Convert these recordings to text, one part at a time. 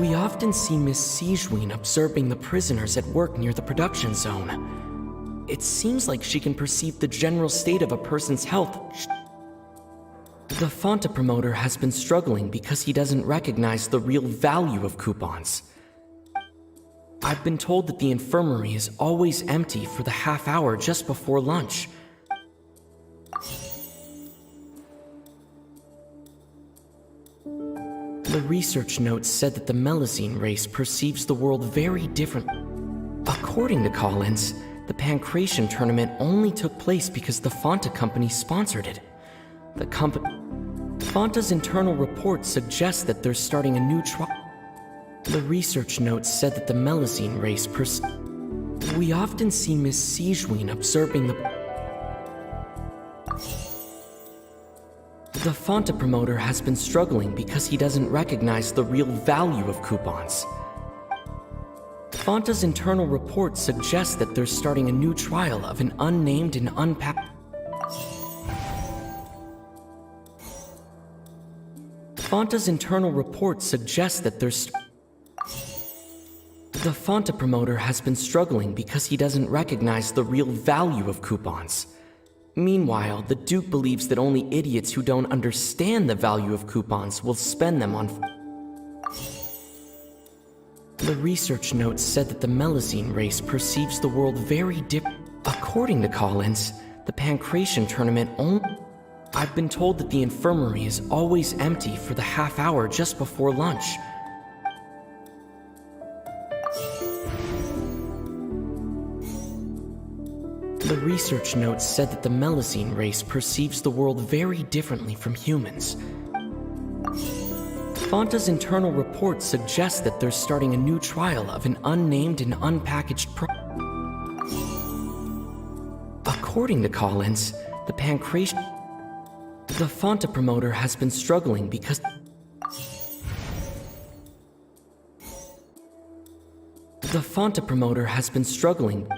We often see Miss Sijween observing the prisoners at work near the production zone. It seems like she can perceive the general state of a person's health. The Fanta promoter has been struggling because he doesn't recognize the real value of coupons. I've been told that the infirmary is always empty for the half hour just before lunch. The research notes said that the Melazine race perceives the world very different. According to Collins, the Pancration tournament only took place because the Fanta company sponsored it. Fanta's internal report suggests that they're starting a new trial. The research notes said that the Melazine race We often see Miss Sijween observing the Fanta promoter has been struggling because he doesn't recognize the real value of coupons. Fanta's internal report suggests that they're starting a new trial of an unnamed and unpacked. Fanta's internal report suggests that there's. The Fanta promoter has been struggling because he doesn't recognize the real value of coupons. Meanwhile, the Duke believes that only idiots who don't understand the value of coupons will spend them on. The research notes said that the Melazine race perceives the world very different. According to Collins, the Pancration tournament only. I've been told that the infirmary is always empty for the half hour just before lunch. The research notes said that the Melazine race perceives the world very differently from humans. Fanta's internal report suggests that they're starting a new trial of an unnamed and unpackaged According to Collins, the Pancration. The Fanta promoter has been struggling because. The Fanta promoter has been struggling.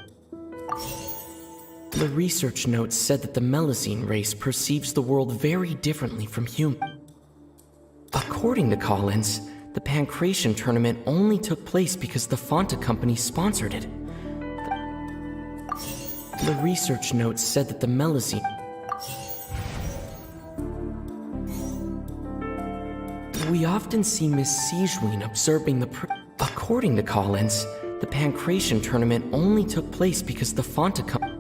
The research notes said that the Melazine race perceives the world very differently from humans. According to Collins, the Pancration tournament only took place because the Fanta company sponsored it. The research notes said that the Melazine. We often see Miss Sijween observing the According to Collins, the Pancration tournament only took place because the Fanta company.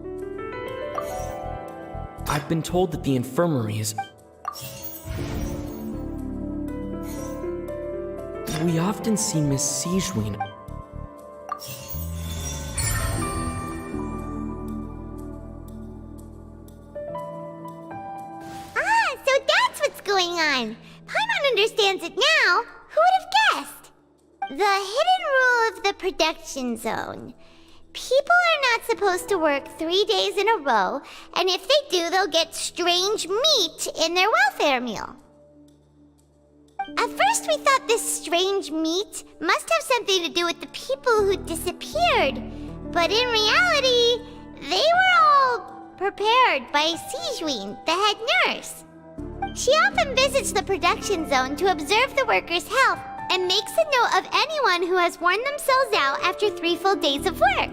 I've been told that the infirmary is. We often see Miss Sijween. So that's what's going on. Paimon understands it now. Who would have guessed? The hidden rule of the production zone. People are not supposed to work 3 days in a row, and if they do, they'll get strange meat in their welfare meal. At first, we thought this strange meat must have something to do with the people who disappeared, but in reality, they were all prepared by Sijween, the head nurse. She often visits the production zone to observe the workers' health and makes a note of anyone who has worn themselves out after 3 full days of work.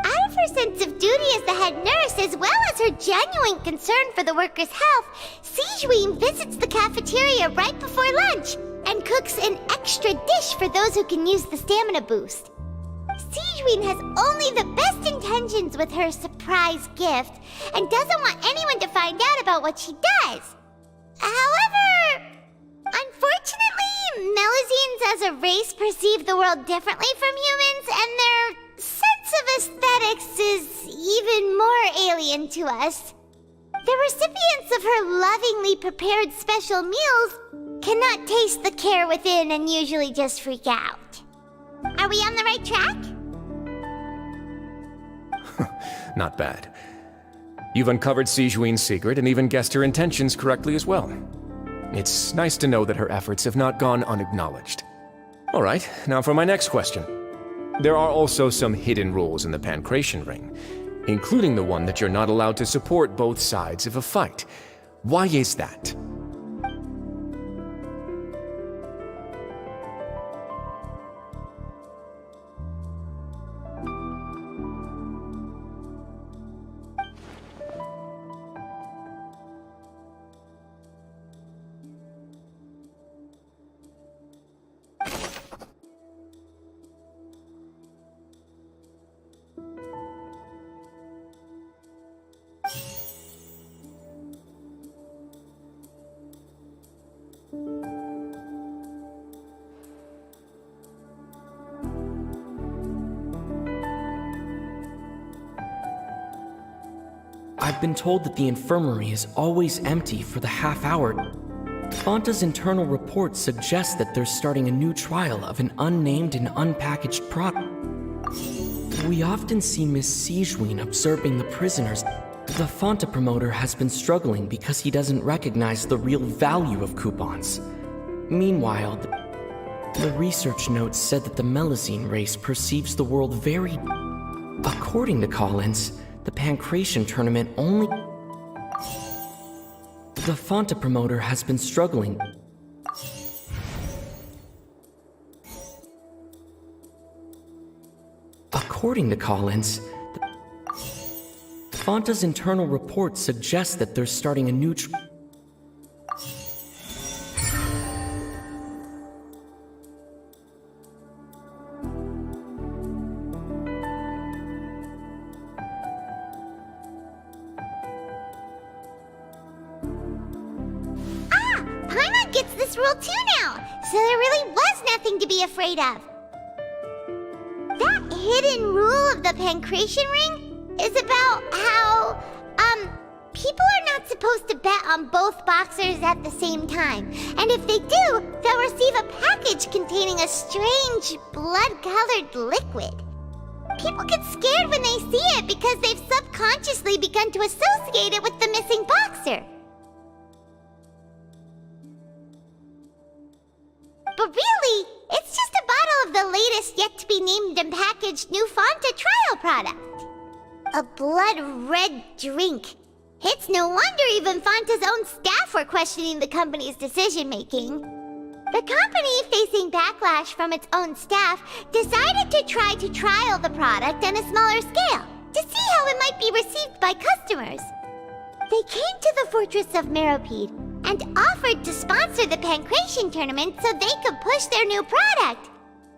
Out of her sense of duty as the head nurse, as well as her genuine concern for the workers' health, Sijween visits the cafeteria right before lunch and cooks an extra dish for those who can use the stamina boost. Sijween has only the best intentions with her surprise gift and doesn't want anyone to find out about what she does. However, unfortunately, Melazines as a race perceive the world differently from humans, and their sense of aesthetics is even more alien to us. The recipients of her lovingly prepared special meals cannot taste the care within and usually just freak out. Are we on the right track? Not bad. You've uncovered Sijween's secret and even guessed her intentions correctly as well. It's nice to know that her efforts have not gone unacknowledged. All right, now for my next question. There are also some hidden rules in the Pancration ring, including the one that you're not allowed to support both sides of a fight. Why is that? I've been told that the infirmary is always empty for the half hour. Fanta's internal report suggests that they're starting a new trial of an unnamed and unpackaged product. We often see Miss Sijween observing the prisoners. The Fanta promoter has been struggling because he doesn't recognize the real value of coupons. Meanwhile, the research notes said that the Melazine race perceives the world very... According to Collins, the Pancration tournament only... The Fanta promoter has been struggling. According to Collins, Fanta's internal report suggests that they're starting a new Paimon gets this rule too now, so there really was nothing to be afraid of. That hidden rule of the Pancration Ring is about how, people are not supposed to bet on both boxers at the same time. And if they do, they'll receive a package containing a strange, blood-colored liquid. People get scared when they see it because they've subconsciously begun to associate it with the missing boxer. But really, it's just a bottle of the latest yet-to-be-named and packaged new Fanta trial product. A blood-red drink. It's no wonder even Fanta's own staff were questioning the company's decision-making. The company, facing backlash from its own staff, decided to try to trial the product on a smaller scale to see how it might be received by customers. They came to the fortress of Meropide and offered to sponsor the Pancration tournament so they could push their new product.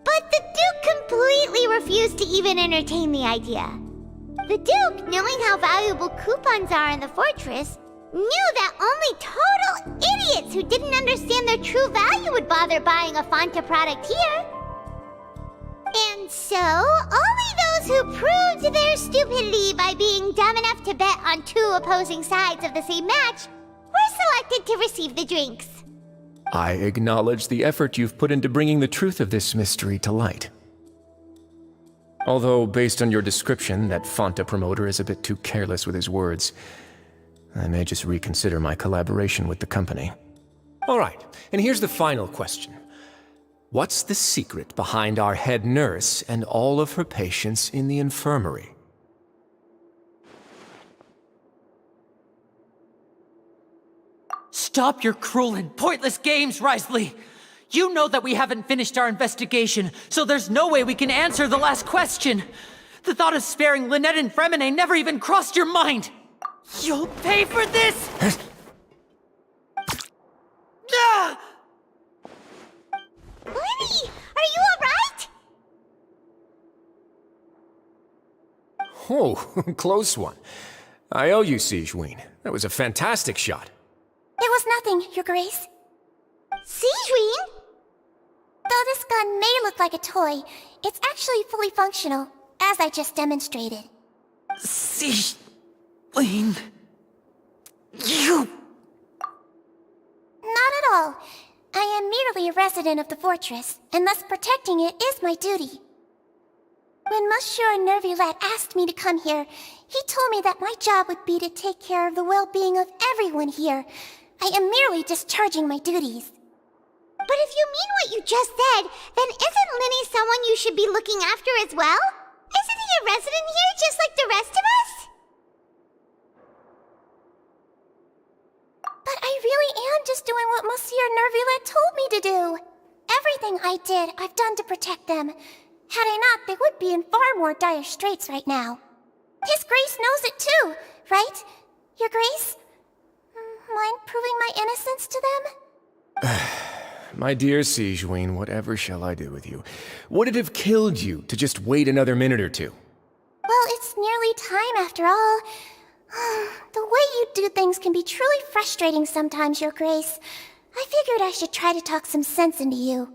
But the Duke completely refused to even entertain the idea. The Duke, knowing how valuable coupons are in the fortress, knew that only total idiots who didn't understand their true value would bother buying a Fanta product here. And so, only those who proved their stupidity by being dumb enough to bet on two opposing sides of the same match were selected to receive the drinks. I acknowledge the effort you've put into bringing the truth of this mystery to light. Although, based on your description, that Fanta promoter is a bit too careless with his words, I may just reconsider my collaboration with the company. All right, and here's the final question. What's the secret behind our head nurse and all of her patients in the infirmary? Stop your cruel and pointless games, Risley! You know that we haven't finished our investigation, so there's no way we can answer the last question! The thought of sparing Lynette and Fremine never even crossed your mind! You'll pay for this! Ah! Lenny, are you alright? Oh, close one. I owe you, Sijween. That was a fantastic shot. It was nothing, Your Grace. Sijween? Though this gun may look like a toy, it's actually fully functional, as I just demonstrated. Sijween... You... Not at all. I am merely a resident of the fortress, and thus protecting it is my duty. When Monsieur Nervulette asked me to come here, he told me that my job would be to take care of the well-being of everyone here. I am merely discharging my duties. But if you mean what you just said, then isn't Linny someone you should be looking after as well? Isn't he a resident here just like the rest of us? But I really am just doing what Monsieur Nervulette told me to do. Everything I did, I've done to protect them. Had I not, they would be in far more dire straits right now. His Grace knows it too, right? Your Grace? Mind proving my innocence to them? My dear Sijween, whatever shall I do with you? Would it have killed you to just wait another minute or two? Well, it's nearly time after all. The way you do things can be truly frustrating sometimes, Your Grace. I figured I should try to talk some sense into you.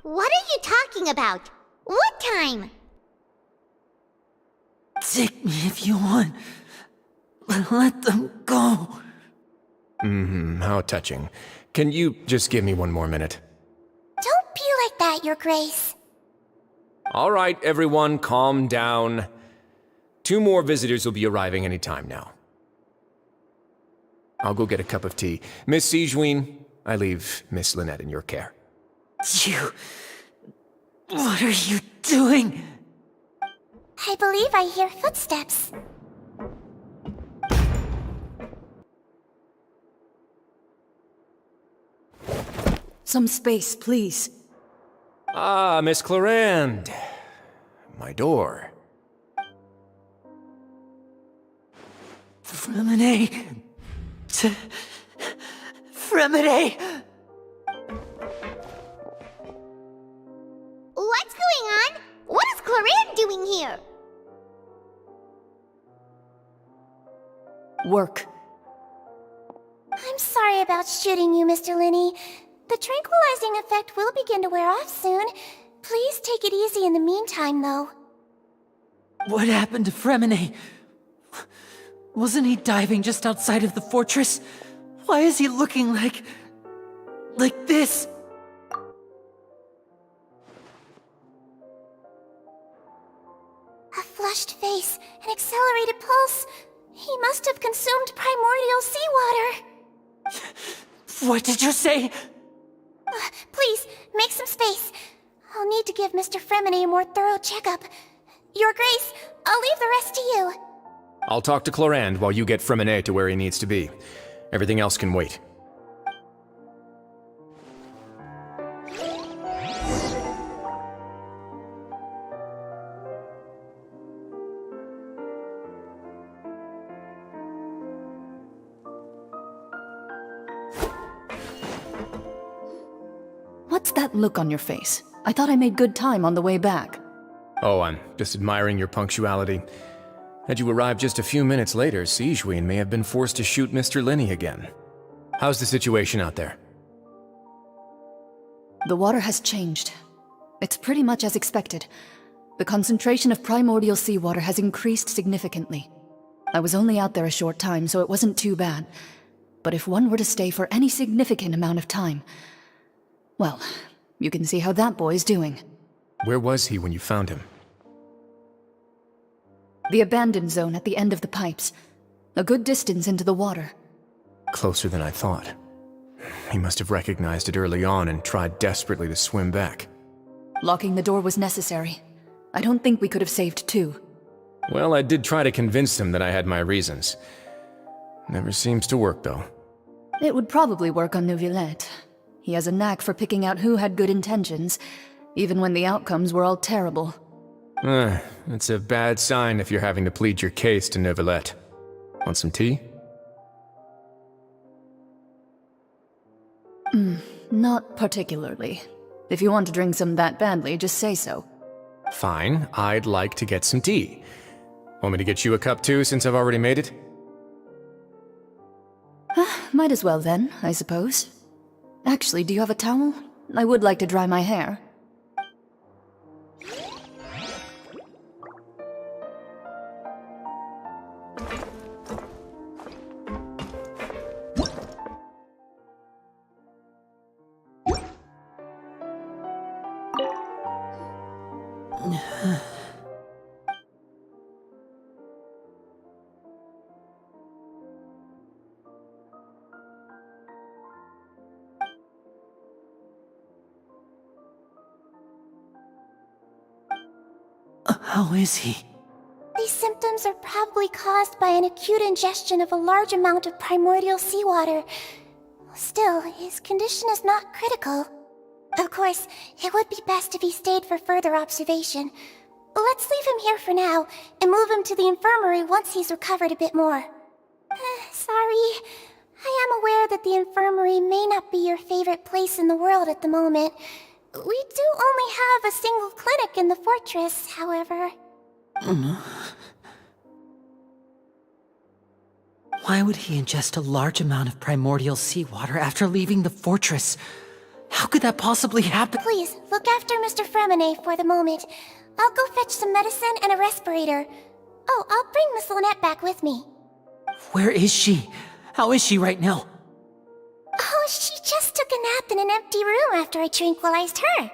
What are you talking about? What time? Take me if you want. Let them go. How touching. Can you just give me one more minute? Don't be like that, Your Grace. All right, everyone, calm down. 2 more visitors will be arriving any time now. I'll go get a cup of tea. Miss Sigewinne, I leave Miss Lynette in your care. You... What are you doing? I believe I hear footsteps. Some space, please. Ah, Miss Clarande. My door. Fremine... Fremine... What's going on? What is Clarande doing here? Work. I'm sorry about shooting you, Mr. Linney. The tranquilizing effect will begin to wear off soon. Please take it easy in the meantime, though. What happened to Fremine? Wasn't he diving just outside of the fortress? Why is he looking like this? A flushed face, an accelerated pulse. He must have consumed primordial seawater. What did you say? Please, make some space. I'll need to give Mr. Fremine a more thorough checkup. Your Grace, I'll leave the rest to you. I'll talk to Clarande while you get Fremine to where he needs to be. Everything else can wait. What's that look on your face? I thought I made good time on the way back. Oh, I'm just admiring your punctuality. Had you arrived just a few minutes later, Sigewinne may have been forced to shoot Mr. Linney again. How's the situation out there? The water has changed. It's pretty much as expected. The concentration of primordial seawater has increased significantly. I was only out there a short time, so it wasn't too bad. But if one were to stay for any significant amount of time... well, you can see how that boy's doing. Where was he when you found him? The abandoned zone at the end of the pipes. A good distance into the water. Closer than I thought. He must have recognized it early on and tried desperately to swim back. Locking the door was necessary. I don't think we could have saved 2. Well, I did try to convince him that I had my reasons. Never seems to work, though. It would probably work on Neuvillette. He has a knack for picking out who had good intentions, even when the outcomes were all terrible. It's a bad sign if you're having to plead your case to Neuvillette. Want some tea? Not particularly. If you want to drink some that badly, just say so. Fine, I'd like to get some tea. Want me to get you a cup too, since I've already made it? Might as well then, I suppose. Actually, do you have a towel? I would like to dry my hair. How is he? These symptoms are probably caused by an acute ingestion of a large amount of primordial seawater. Still, his condition is not critical. Of course, it would be best if he stayed for further observation. Let's leave him here for now, and move him to the infirmary once he's recovered a bit more. Sorry. I am aware that the infirmary may not be your favorite place in the world at the moment. We do only have a single clinic in the fortress, however. Why would he ingest a large amount of primordial seawater after leaving the fortress? How could that possibly happen? Please, look after Mr. Fremine for the moment. I'll go fetch some medicine and a respirator. Oh, I'll bring Miss Lynette back with me. Where is she? How is she right now? Oh, she just took a nap in an empty room after I tranquilized her.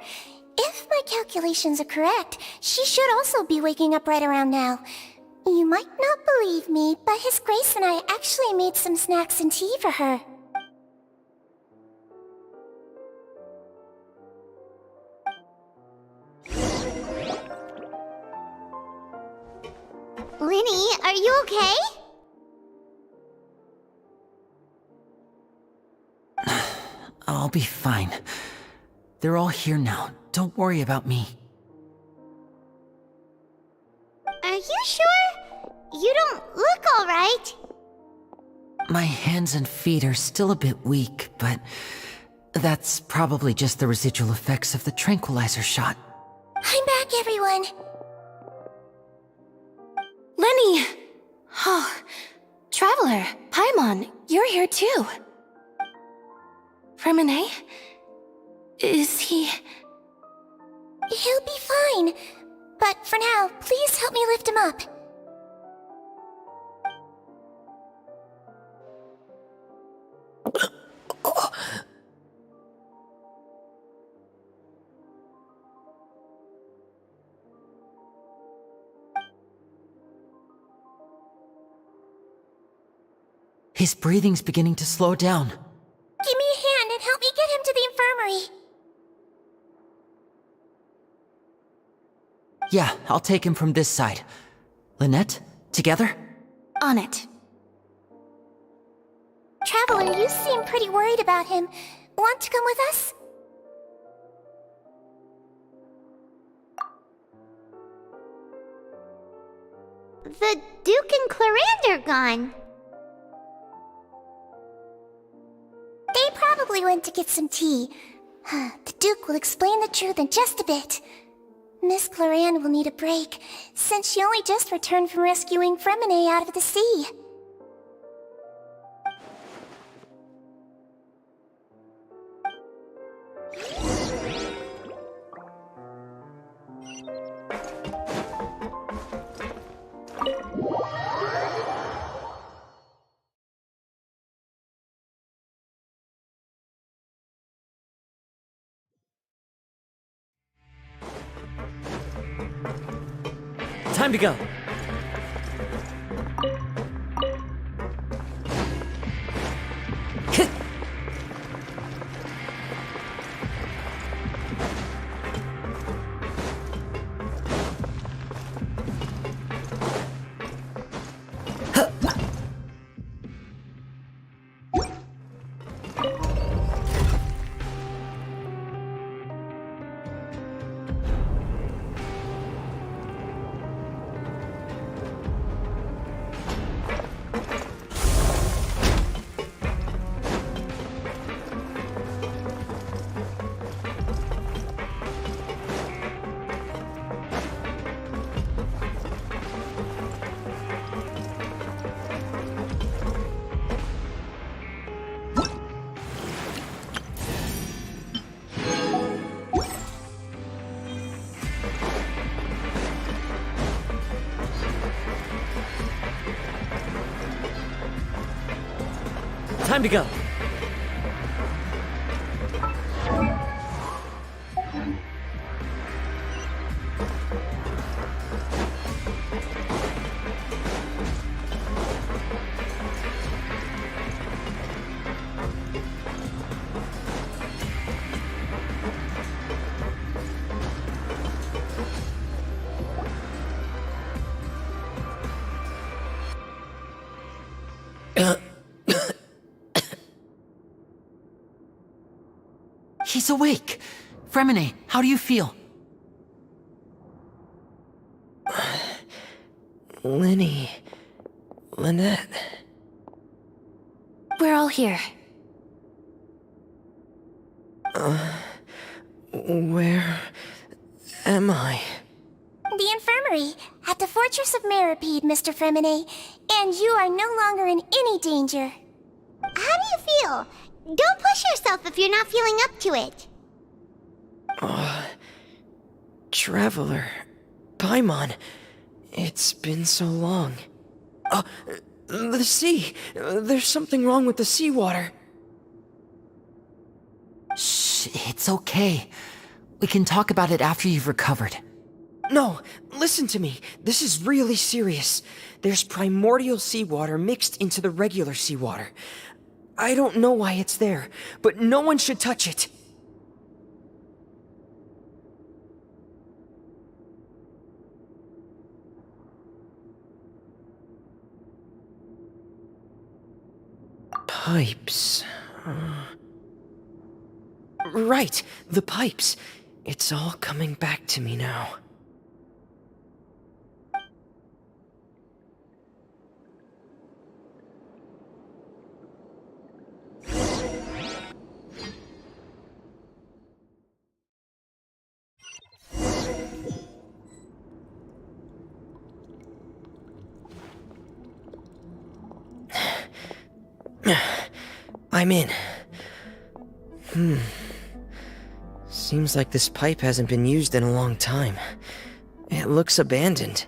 If my calculations are correct, she should also be waking up right around now. You might not believe me, but His Grace and I actually made some snacks and tea for her. Linny, are you okay? I'll be fine. They're all here now. Don't worry about me. Are you sure? You don't look alright. My hands and feet are still a bit weak, but that's probably just the residual effects of the tranquilizer shot. I'm back, everyone. Lenny! Oh, Traveler, Paimon, you're here too. Fremine? Is he... He'll be fine. But for now, please help me lift him up. His breathing's beginning to slow down. Give me a hand and help me get him to the infirmary. Yeah, I'll take him from this side. Lynette, together? On it. Traveler, you seem pretty worried about him. Want to come with us? The Duke and Clarande are gone. They probably went to get some tea. The Duke will explain the truth in just a bit. Miss Clarande will need a break, since she only just returned from rescuing Fremine out of the sea. Time to go. Time to go. He's awake. Fremine, how do you feel? Linny. Lynette. We're all here. Where am I? The infirmary, at the Fortress of Meripede, Mr. Fremine, and you are no longer in any danger. How do you feel? Don't push yourself if you're not feeling up to it. Traveler. Paimon. It's been so long. The sea. There's something wrong with the seawater. Shh, it's okay. We can talk about it after you've recovered. No, listen to me. This is really serious. There's primordial seawater mixed into the regular seawater. I don't know why it's there, but no one should touch it. Pipes. Right, the pipes. It's all coming back to me now. I'm in. Seems like this pipe hasn't been used in a long time. It looks abandoned.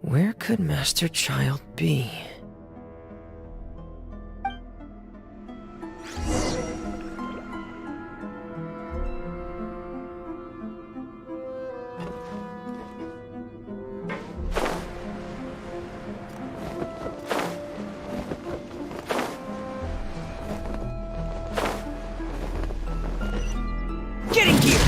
Where could Master Child be? Get in gear!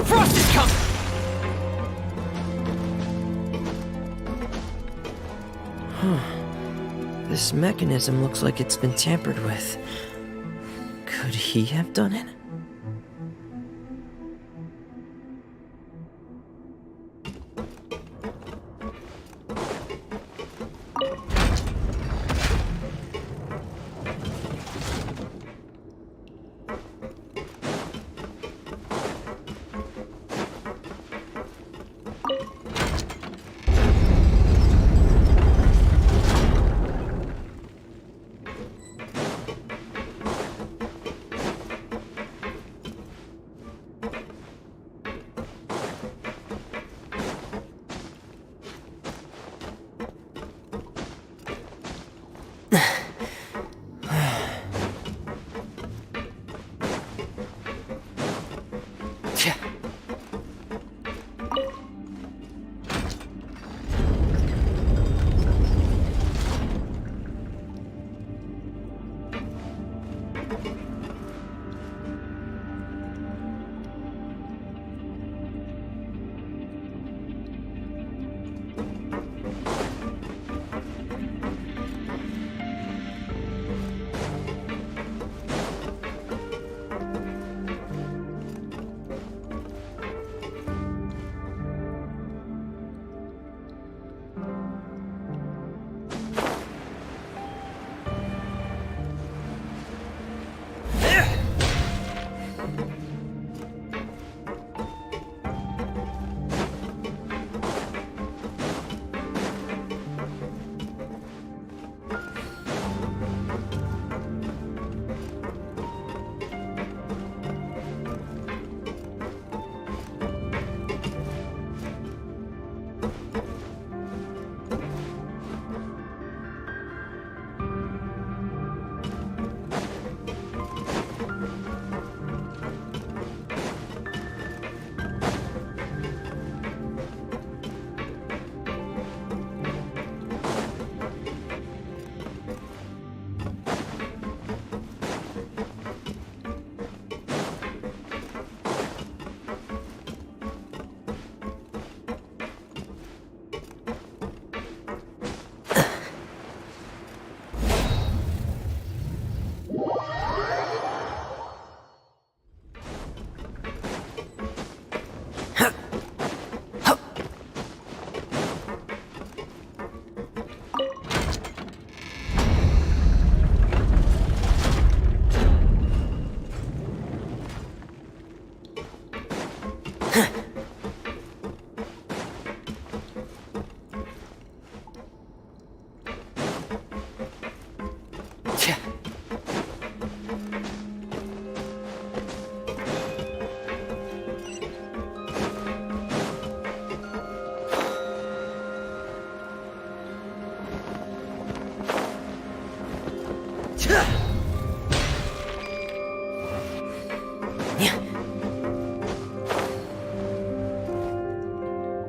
Frost is coming! This mechanism looks like it's been tampered with. Could he have done it?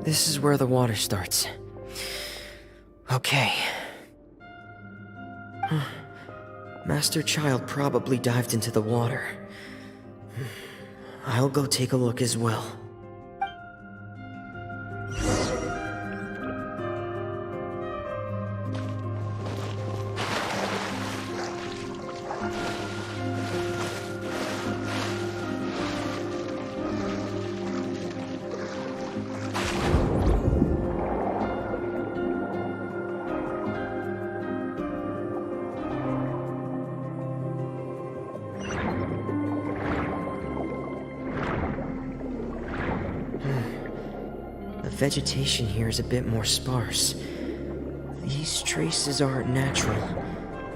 This is where the water starts. Okay. Master Child probably dived into the water. I'll go take a look as well. The vegetation here is a bit more sparse. These traces aren't natural.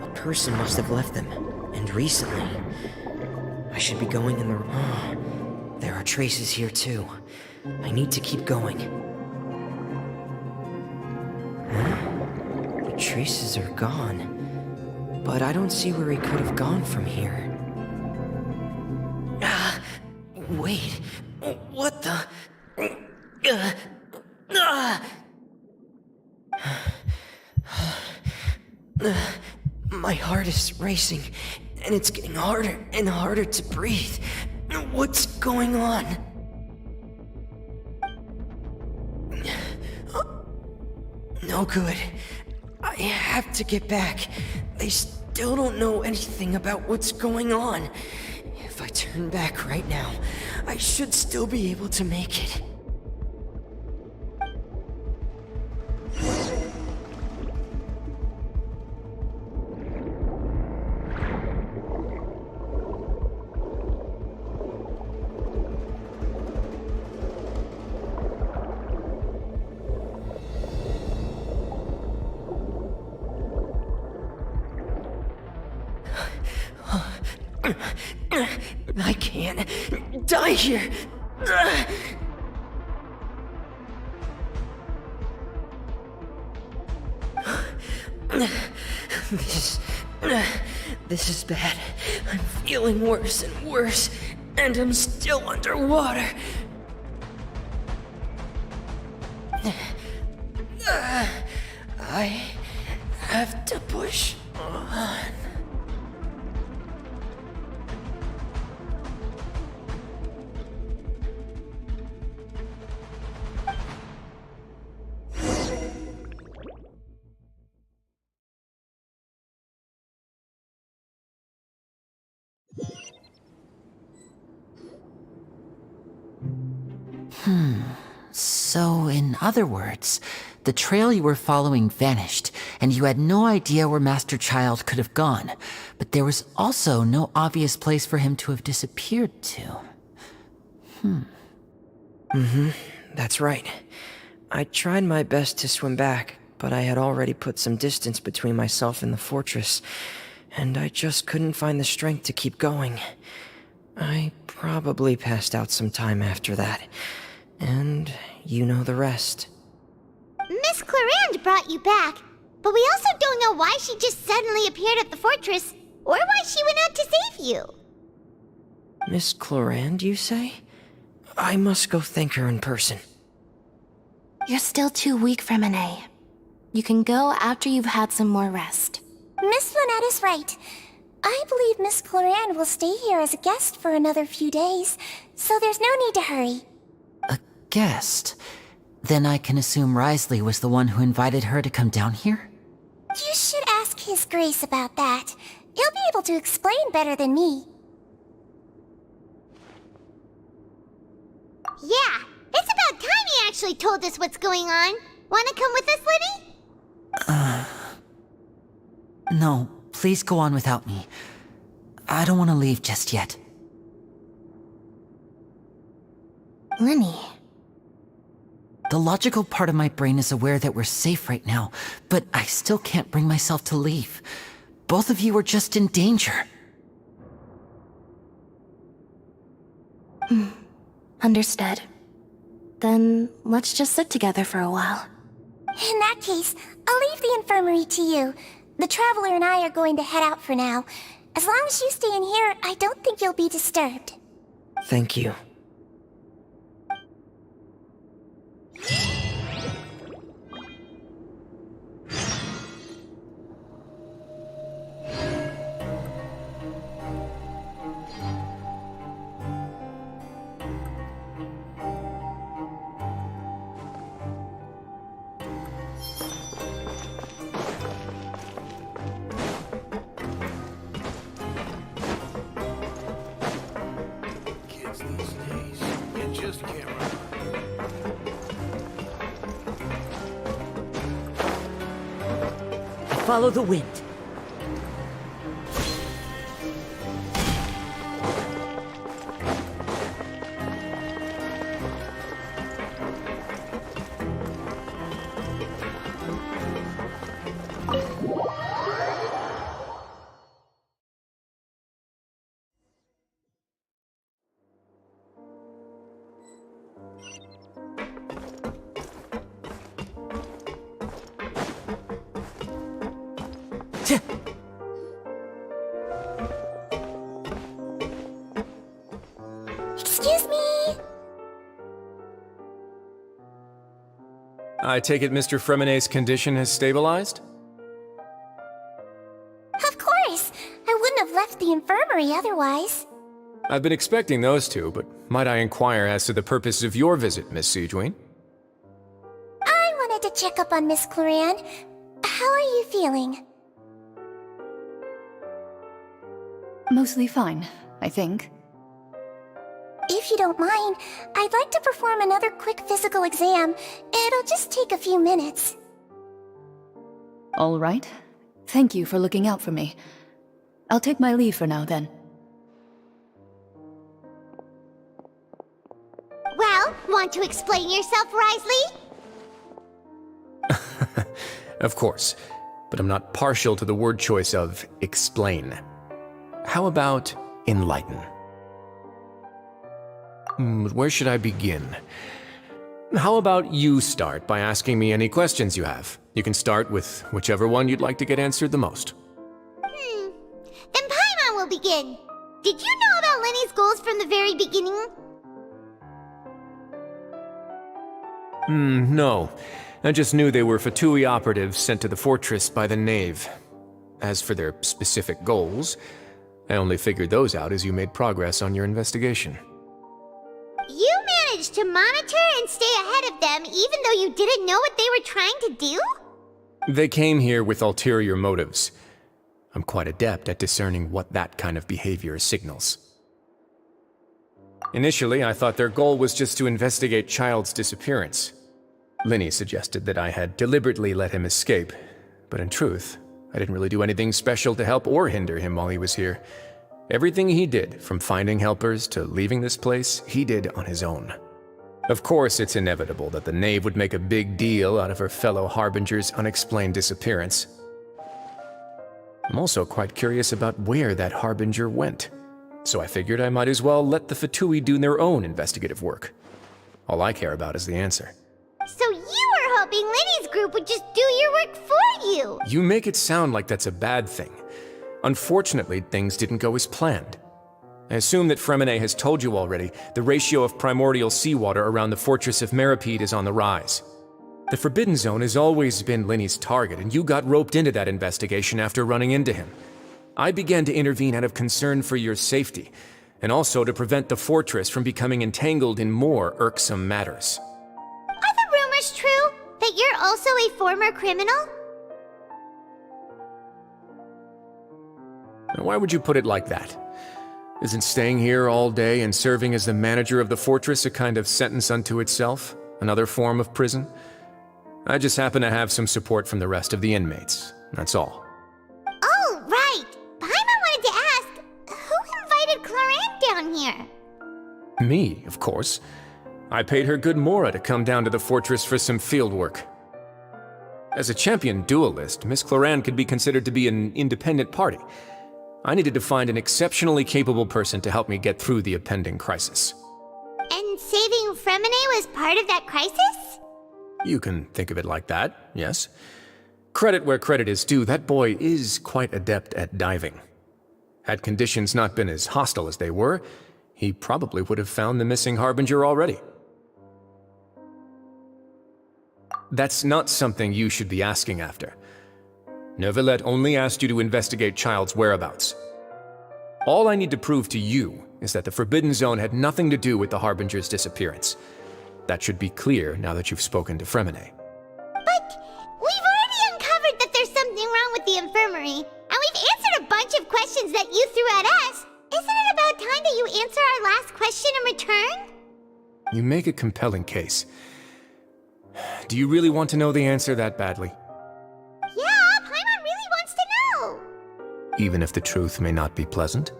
A person must have left them, and recently. I should be going in the... there are traces here too. I need to keep going. The traces are gone. But I don't see where he could have gone from here. Wait. What the... My heart is racing, and it's getting harder and harder to breathe. What's going on? No good. I have to get back. They still don't know anything about what's going on. If I turn back right now, I should still be able to make it. I can't die here. This is bad. I'm feeling worse and worse, and I'm still underwater. I have to push on. So, in other words, the trail you were following vanished, and you had no idea where Master Child could have gone. But there was also no obvious place for him to have disappeared to. That's right. I tried my best to swim back, but I had already put some distance between myself and the fortress, and I just couldn't find the strength to keep going. I probably passed out some time after that, and you know the rest. Miss Clarande brought you back, but we also don't know why she just suddenly appeared at the fortress, or why she went out to save you. Miss Clarande, you say? I must go thank her in person. You're still too weak, Fremine. You can go after you've had some more rest. Miss Lynette is right. I believe Miss Clarande will stay here as a guest for another few days, so there's no need to hurry. A guest? Then I can assume Risley was the one who invited her to come down here? You should ask His Grace about that. He'll be able to explain better than me. Yeah, it's about time he actually told us what's going on. Wanna come with us, Liddy? No, please go on without me. I don't want to leave just yet. Lenny. The logical part of my brain is aware that we're safe right now, but I still can't bring myself to leave. Both of you are just in danger. Understood. Then let's just sit together for a while. In that case, I'll leave the infirmary to you. The Traveler and I are going to head out for now. As long as you stay in here, I don't think you'll be disturbed. Thank you. Kids these days, you just can't run. Follow the wind. Excuse me! I take it Mr. Fremenay's condition has stabilized? Of course! I wouldn't have left the infirmary otherwise. I've been expecting those two, but might I inquire as to the purpose of your visit, Miss Siegeween? I wanted to check up on Miss Cloran. How are you feeling? Mostly fine, I think. If you don't mind, I'd like to perform another quick physical exam. It'll just take a few minutes. All right. Thank you for looking out for me. I'll take my leave for now, then. Well, want to explain yourself, Risley? Of course, but I'm not partial to the word choice of explain. How about enlighten? Where should I begin? How about you start by asking me any questions you have? You can start with whichever one you'd like to get answered the most. Then Paimon will begin. Did you know about Lenny's goals from the very beginning? No. I just knew they were Fatui operatives sent to the fortress by the Knave. As for their specific goals, I only figured those out as you made progress on your investigation. You managed to monitor and stay ahead of them even though you didn't know what they were trying to do? They came here with ulterior motives. I'm quite adept at discerning what that kind of behavior signals. Initially, I thought their goal was just to investigate Child's disappearance. Linny suggested that I had deliberately let him escape, but in truth, I didn't really do anything special to help or hinder him while he was here. Everything he did, from finding helpers to leaving this place, he did on his own. Of course, it's inevitable that the Knave would make a big deal out of her fellow Harbinger's unexplained disappearance. I'm also quite curious about where that Harbinger went, so I figured I might as well let the Fatui do their own investigative work. All I care about is the answer. So you were hoping Lenny's group would just do your work for you! You make it sound like that's a bad thing. Unfortunately, things didn't go as planned. I assume that Fremenay has told you already, the ratio of primordial seawater around the fortress of Meripede is on the rise. The Forbidden Zone has always been Linny's target, and you got roped into that investigation after running into him. I began to intervene out of concern for your safety, and also to prevent the fortress from becoming entangled in more irksome matters. Are the rumors true? That you're also a former criminal? Why would you put it like that? Isn't staying here all day and serving as the manager of the fortress a kind of sentence unto itself? Another form of prison? I just happen to have some support from the rest of the inmates, that's all. Oh, right! Paimon wanted to ask, who invited Cloran down here? Me, of course. I paid her good mora to come down to the fortress for some field work. As a champion duelist, Miss Cloran could be considered to be an independent party. I needed to find an exceptionally capable person to help me get through the impending crisis. And saving Fremenay was part of that crisis? You can think of it like that, yes. Credit where credit is due, that boy is quite adept at diving. Had conditions not been as hostile as they were, he probably would have found the missing Harbinger already. That's not something you should be asking after. Neuvillette only asked you to investigate Child's whereabouts. All I need to prove to you is that the Forbidden Zone had nothing to do with the Harbinger's disappearance. That should be clear now that you've spoken to Fremine. But we've already uncovered that there's something wrong with the infirmary, and we've answered a bunch of questions that you threw at us. Isn't it about time that you answer our last question in return? You make a compelling case. Do you really want to know the answer that badly? Yeah, Paimon really wants to know. Even if the truth may not be pleasant?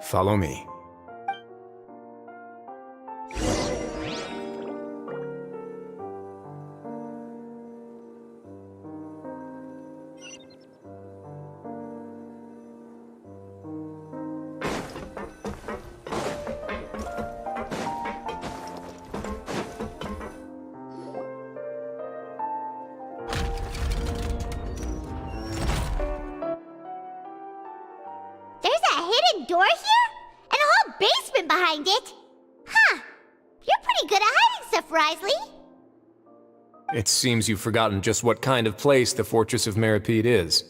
Follow me. There's a hidden door here? And a whole basement behind it? Huh. You're pretty good at hiding stuff, Risley. It seems you've forgotten just what kind of place the Fortress of Meripede is.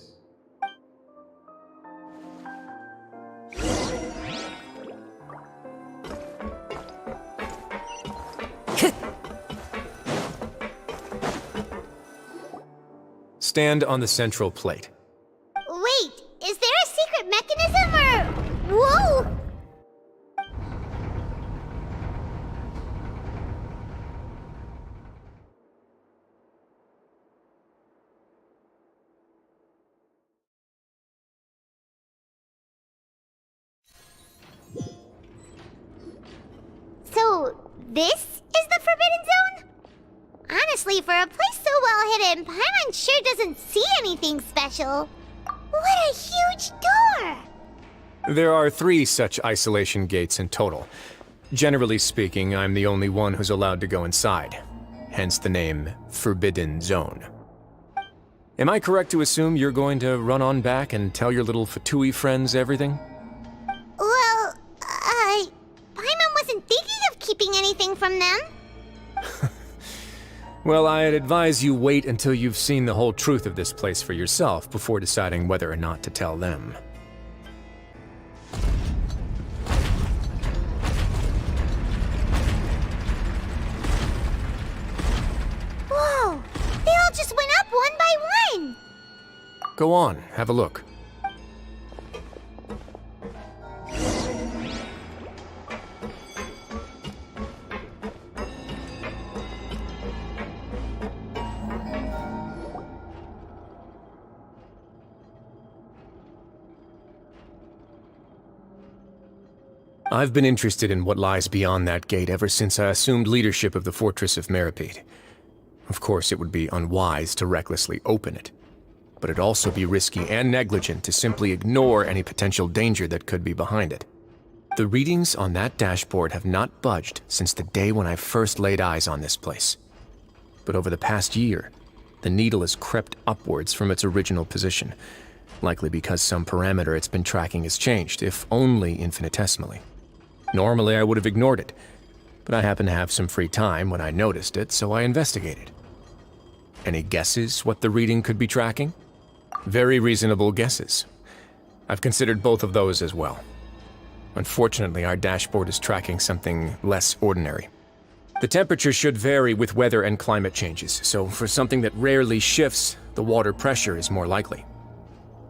Stand on the central plate. Wait, is there a secret mechanism or... Whoa! So, this is the Forbidden Zone? Honestly, for a place so well hidden, Paimon sure doesn't see anything special. What a huge door! There are 3 such isolation gates in total. Generally speaking, I'm the only one who's allowed to go inside. Hence the name Forbidden Zone. Am I correct to assume you're going to run on back and tell your little Fatui friends everything? Well, Paimon wasn't thinking of keeping anything from them. Well, I'd advise you wait until you've seen the whole truth of this place for yourself before deciding whether or not to tell them. Whoa! They all just went up one by one! Go on, have a look. I've been interested in what lies beyond that gate ever since I assumed leadership of the Fortress of Meripede. Of course, it would be unwise to recklessly open it, but it'd also be risky and negligent to simply ignore any potential danger that could be behind it. The readings on that dashboard have not budged since the day when I first laid eyes on this place. But over the past year, the needle has crept upwards from its original position, likely because some parameter it's been tracking has changed, if only infinitesimally. Normally, I would have ignored it, but I happened to have some free time when I noticed it, so I investigated. Any guesses what the reading could be tracking? Very reasonable guesses. I've considered both of those as well. Unfortunately, our dashboard is tracking something less ordinary. The temperature should vary with weather and climate changes, so for something that rarely shifts, the water pressure is more likely.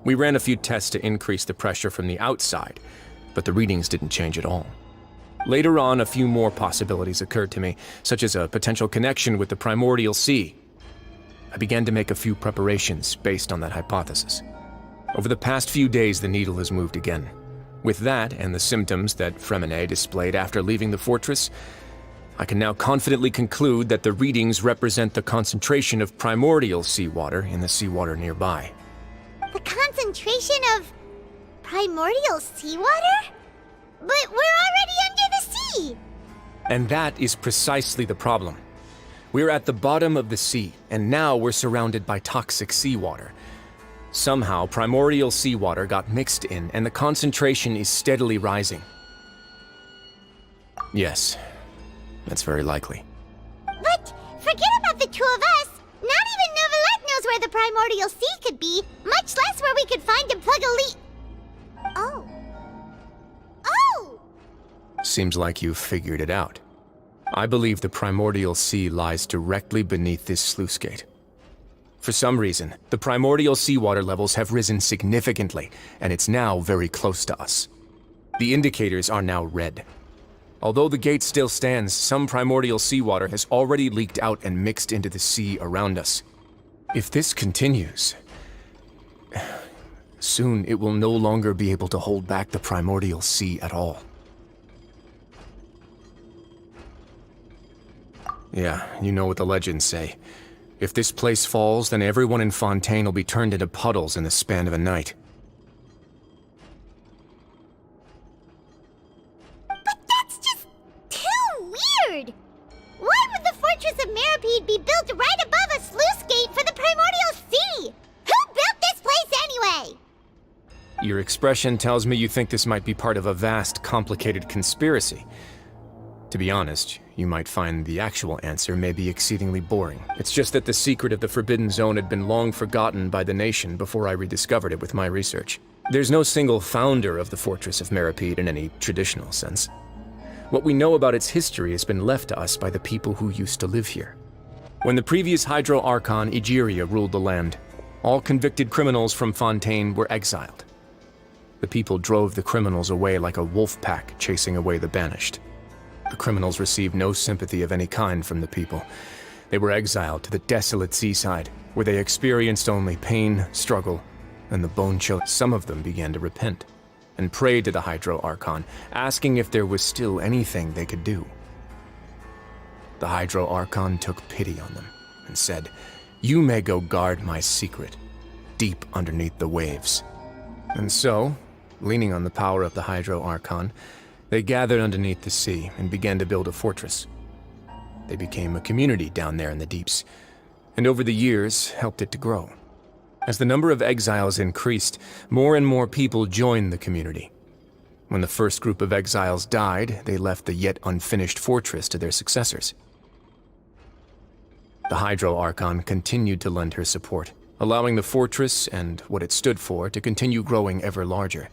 We ran a few tests to increase the pressure from the outside, but the readings didn't change at all. Later on, a few more possibilities occurred to me, such as a potential connection with the primordial sea. I began to make a few preparations based on that hypothesis. Over the past few days, the needle has moved again. With that, and the symptoms that Fremine displayed after leaving the fortress, I can now confidently conclude that the readings represent the concentration of primordial seawater in the seawater nearby. The concentration of primordial seawater? But we're already under the sea! And that is precisely the problem. We're at the bottom of the sea, and now we're surrounded by toxic seawater. Somehow, primordial seawater got mixed in, and the concentration is steadily rising. Yes, that's very likely. But forget about the two of us. Not even Novelette knows where the primordial sea could be, much less where we could find and plug a leak. Oh. Oh! Seems like you've figured it out. I believe the primordial sea lies directly beneath this sluice gate. For some reason, the primordial seawater levels have risen significantly, and it's now very close to us. The indicators are now red. Although the gate still stands, some primordial seawater has already leaked out and mixed into the sea around us. If this continues, soon it will no longer be able to hold back the primordial sea at all. Yeah, you know what the legends say. If this place falls, then everyone in Fontaine will be turned into puddles in the span of a night. But that's just too weird! Why would the Fortress of Meripede be built right above a sluice gate for the primordial sea? Who built this place anyway? Your expression tells me you think this might be part of a vast, complicated conspiracy. To be honest, you might find the actual answer may be exceedingly boring. It's just that the secret of the Forbidden Zone had been long forgotten by the nation before I rediscovered it with my research. There's no single founder of the Fortress of Meripede in any traditional sense. What we know about its history has been left to us by the people who used to live here. When the previous Hydro Archon Egeria ruled the land, all convicted criminals from Fontaine were exiled. The people drove the criminals away like a wolf pack chasing away the banished. The criminals received no sympathy of any kind from the people. They were exiled to the desolate seaside, where they experienced only pain, struggle, and the bone chill. Some of them began to repent, and prayed to the Hydro Archon, asking if there was still anything they could do. The Hydro Archon took pity on them, and said, "You may go guard my secret, deep underneath the waves." And so, leaning on the power of the Hydro Archon, they gathered underneath the sea and began to build a fortress. They became a community down there in the deeps, and over the years helped it to grow. As the number of exiles increased, more and more people joined the community. When the first group of exiles died, they left the yet unfinished fortress to their successors. The Hydro Archon continued to lend her support, allowing the fortress and what it stood for to continue growing ever larger.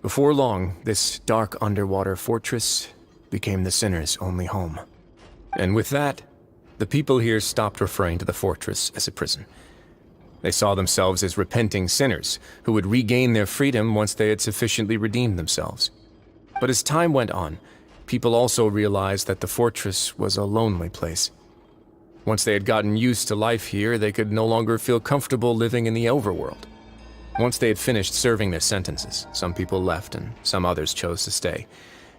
Before long, this dark underwater fortress became the sinner's only home. And with that, the people here stopped referring to the fortress as a prison. They saw themselves as repenting sinners who would regain their freedom once they had sufficiently redeemed themselves. But as time went on, people also realized that the fortress was a lonely place. Once they had gotten used to life here, they could no longer feel comfortable living in the overworld. Once they had finished serving their sentences, some people left and some others chose to stay.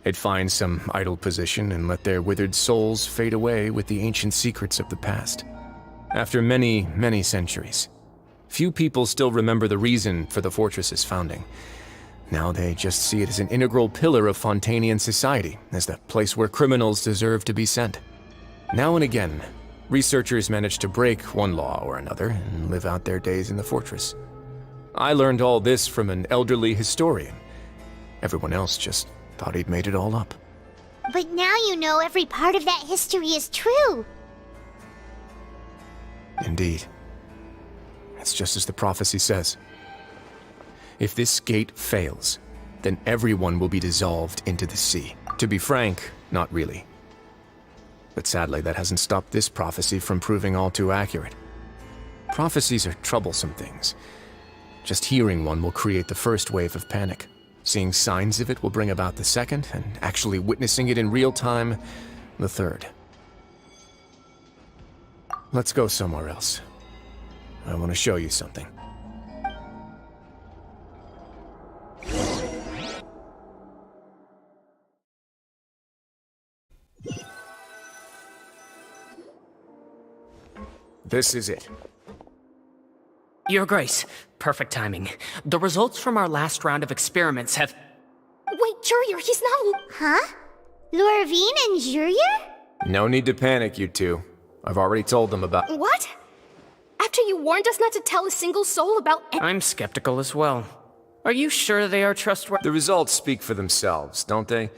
They'd find some idle position and let their withered souls fade away with the ancient secrets of the past. After many, many centuries, few people still remember the reason for the fortress's founding. Now they just see it as an integral pillar of Fontainian society, as the place where criminals deserve to be sent. Now and again, researchers manage to break one law or another and live out their days in the fortress. I learned all this from an elderly historian. Everyone else just thought he'd made it all up. But now you know every part of that history is true. Indeed. It's just as the prophecy says. If this gate fails, then everyone will be dissolved into the sea. To be frank, not really. But sadly, that hasn't stopped this prophecy from proving all too accurate. Prophecies are troublesome things. Just hearing one will create the first wave of panic. Seeing signs of it will bring about the second, and actually witnessing it in real time, the third. Let's go somewhere else. I want to show you something. This is it. Your Grace, perfect timing. The results from our last round of experiments have... Wait, Jurier, he's not... Huh? Lorvine and Jurier? No need to panic, you two. I've already told them about... What? After you warned us not to tell a single soul about... I'm skeptical as well. Are you sure they are trustworthy? The results speak for themselves, don't they?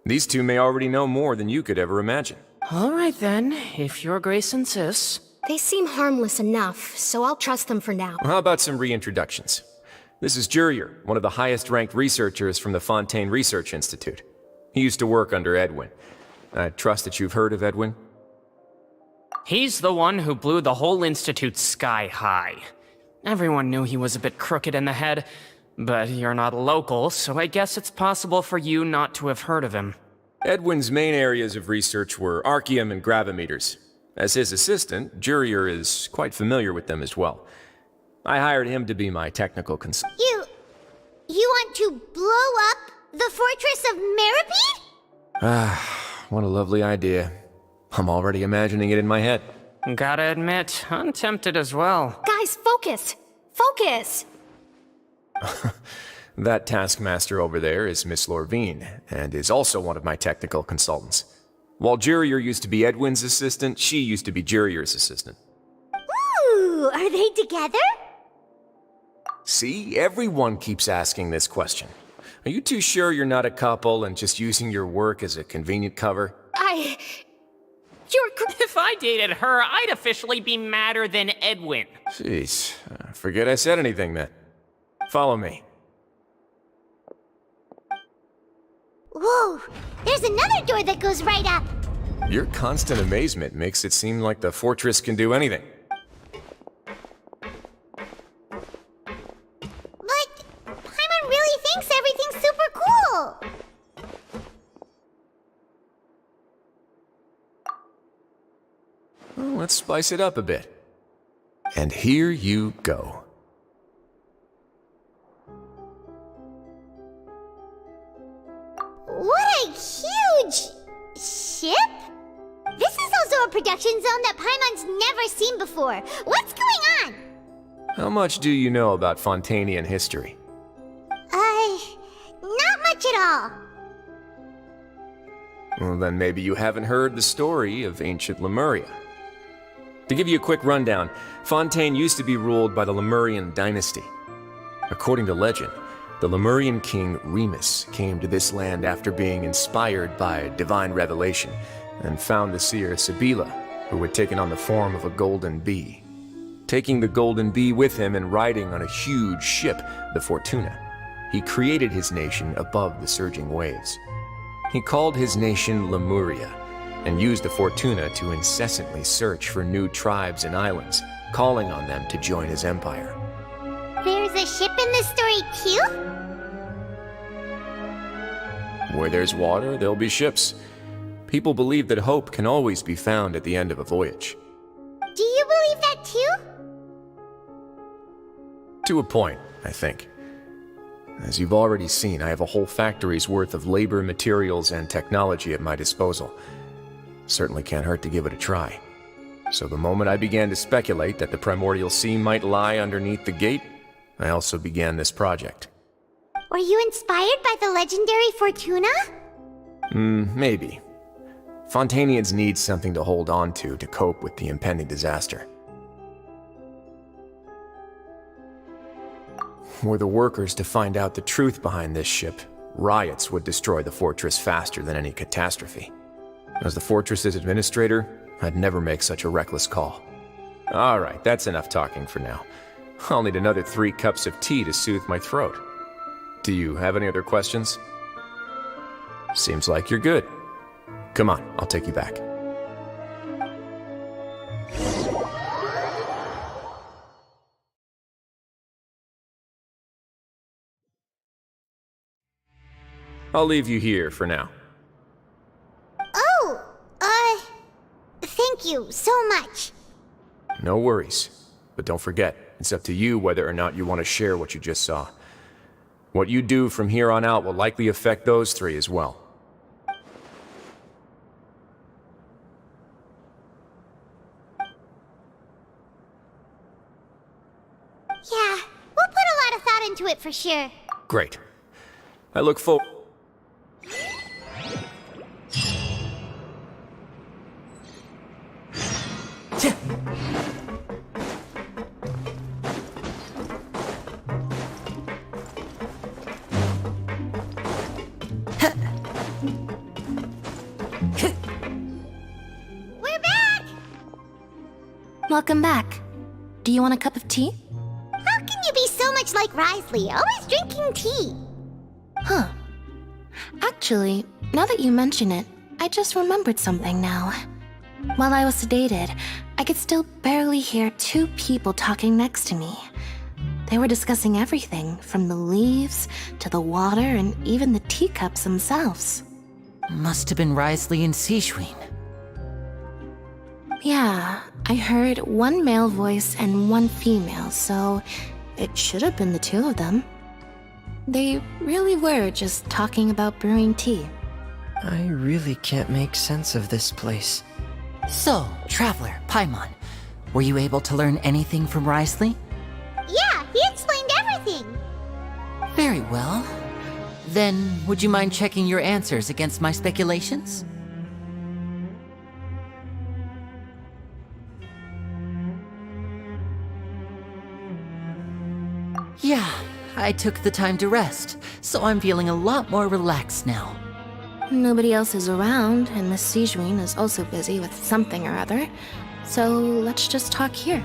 These two may already know more than you could ever imagine. All right then, if your grace insists. They seem harmless enough, so I'll trust them for now. How about some reintroductions? This is Jurier, one of the highest-ranked researchers from the Fontaine Research Institute. He used to work under Edwin. I trust that you've heard of Edwin? He's the one who blew the whole institute sky high. Everyone knew he was a bit crooked in the head, but you're not local, so I guess it's possible for you not to have heard of him. Edwin's main areas of research were archeum and gravimeters. As his assistant, Jurier is quite familiar with them as well. I hired him to be my technical consultant. You want to blow up the fortress of Meripede? Ah, what a lovely idea. I'm already imagining it in my head. Gotta admit, I'm tempted as well. Guys, focus! Focus! That taskmaster over there is Miss Lorvine, and is also one of my technical consultants. While Jurier used to be Edwin's assistant, she used to be Jurier's assistant. Ooh, are they together? See, everyone keeps asking this question. Are you too sure you're not a couple and just using your work as a convenient cover? If I dated her, I'd officially be madder than Edwin. Jeez, forget I said anything then. Follow me. Whoa, there's another door that goes right up. Your constant amazement makes it seem like the fortress can do anything. But Paimon really thinks everything's super cool. Well, let's spice it up a bit. And here you go. What a huge ship! This is also a production zone that Paimon's never seen before. What's going on? How much do you know about Fontainian history? Not much at all. Well, then maybe you haven't heard the story of ancient Lemuria. To give you a quick rundown, Fontaine used to be ruled by the Lemurian dynasty. According to legend, the Lemurian king Remus came to this land after being inspired by divine revelation and found the seer Sibila, who had taken on the form of a golden bee. Taking the golden bee with him and riding on a huge ship, the Fortuna, he created his nation above the surging waves. He called his nation Lemuria and used the Fortuna to incessantly search for new tribes and islands, calling on them to join his empire. There's a ship in this story too? Where there's water, there'll be ships. People believe that hope can always be found at the end of a voyage. Do you believe that too? To a point, I think. As you've already seen, I have a whole factory's worth of labor, materials, and technology at my disposal. Certainly can't hurt to give it a try. So the moment I began to speculate that the primordial sea might lie underneath the gate, I also began this project. Were you inspired by the legendary Fortuna? Maybe. Fontainians need something to hold on to cope with the impending disaster. Were the workers to find out the truth behind this ship, riots would destroy the fortress faster than any catastrophe. As the fortress's administrator, I'd never make such a reckless call. Alright, that's enough talking for now. I'll need another 3 cups of tea to soothe my throat. Do you have any other questions? Seems like you're good. Come on, I'll take you back. I'll leave you here for now. Oh, thank you so much. No worries. But don't forget, it's up to you whether or not you want to share what you just saw. What you do from here on out will likely affect those 3 as well. Yeah, we'll put a lot of thought into it for sure. Great. I look forward... Welcome back. Do you want a cup of tea? How can you be so much like Risley, always drinking tea? Huh. Actually, now that you mention it, I just remembered something now. While I was sedated, I could still barely hear two people talking next to me. They were discussing everything, from the leaves to the water and even the teacups themselves. Must have been Risley and Sijwin. Yeah, I heard one male voice and one female, so it should have been the two of them. They really were just talking about brewing tea. I really can't make sense of this place. So, Traveler, Paimon, were you able to learn anything from Risley? Yeah, he explained everything. Very well. Then, would you mind checking your answers against my speculations? Yeah, I took the time to rest, so I'm feeling a lot more relaxed now. Nobody else is around, and Miss Sijwin is also busy with something or other, so let's just talk here.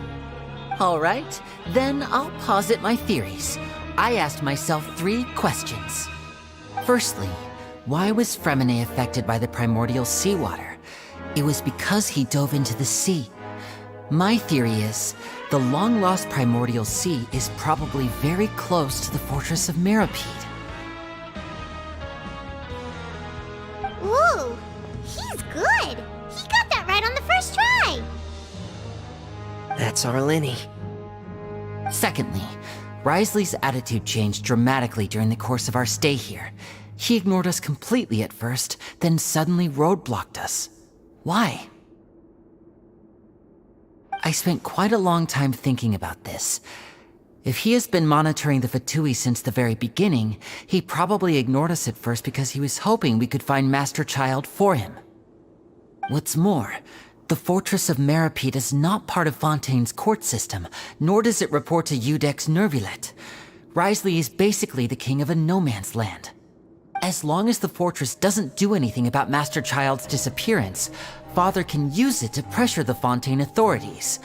All right, then I'll posit my theories. I asked myself 3 questions. Firstly, why was Fremine affected by the primordial seawater? It was because he dove into the sea. My theory is, the long-lost primordial sea is probably very close to the fortress of Mirapede. Ooh, he's good. He got that right on the first try. That's Arlini. Secondly, Risley's attitude changed dramatically during the course of our stay here. He ignored us completely at first, then suddenly roadblocked us. Why? I spent quite a long time thinking about this. If he has been monitoring the Fatui since the very beginning, he probably ignored us at first because he was hoping we could find Master Child for him. What's more, the Fortress of Mirapede is not part of Fontaine's court system, nor does it report to Udex Nervulet. Risley is basically the king of a no-man's land. As long as the fortress doesn't do anything about Master Child's disappearance, Father can use it to pressure the Fontaine authorities.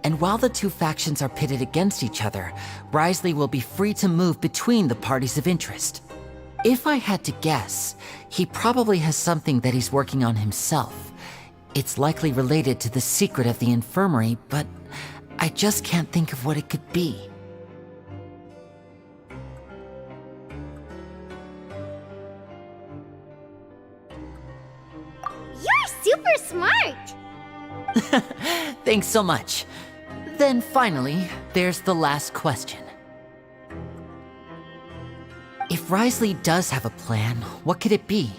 And while the two factions are pitted against each other, Risley will be free to move between the parties of interest. If I had to guess, he probably has something that he's working on himself. It's likely related to the secret of the infirmary, but I just can't think of what it could be. You're super smart. Thanks so much. Then finally, there's the last question. If Risley does have a plan, what could it be?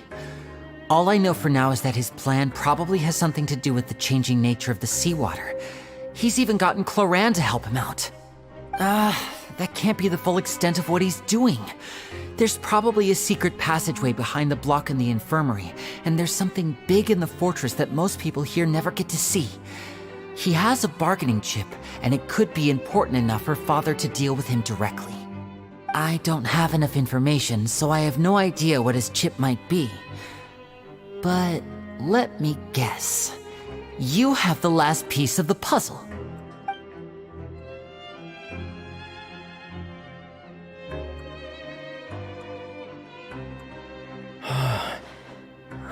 All I know for now is that his plan probably has something to do with the changing nature of the seawater. He's even gotten Cloran to help him out. That can't be the full extent of what he's doing. There's probably a secret passageway behind the block in the infirmary, and there's something big in the fortress that most people here never get to see. He has a bargaining chip, and it could be important enough for Father to deal with him directly. I don't have enough information, so I have no idea what his chip might be. But let me guess. You have the last piece of the puzzle.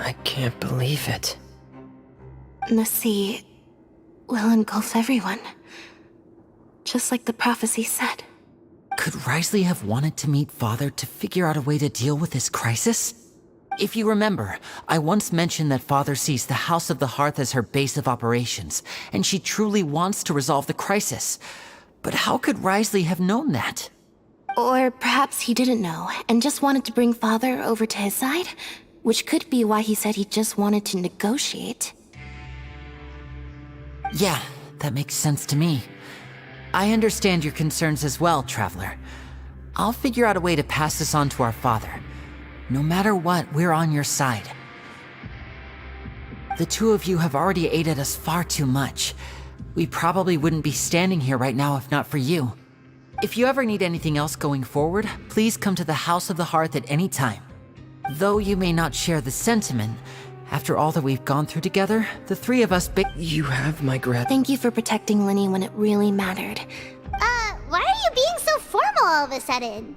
I can't believe it. The sea will engulf everyone. Just like the prophecy said. Could Risley have wanted to meet Father to figure out a way to deal with this crisis? If you remember, I once mentioned that Father sees the House of the Hearth as her base of operations, and she truly wants to resolve the crisis. But how could Risley have known that? Or perhaps he didn't know, and just wanted to bring Father over to his side? Which could be why he said he just wanted to negotiate. Yeah, that makes sense to me. I understand your concerns as well, Traveler. I'll figure out a way to pass this on to our father. No matter what, we're on your side. The two of you have already aided us far too much. We probably wouldn't be standing here right now if not for you. If you ever need anything else going forward, please come to the House of the Hearth at any time. Though you may not share the sentiment, After all that we've gone through together, the three of us You have my Thank you for protecting Linny when it really mattered. Why are you being so formal all of a sudden?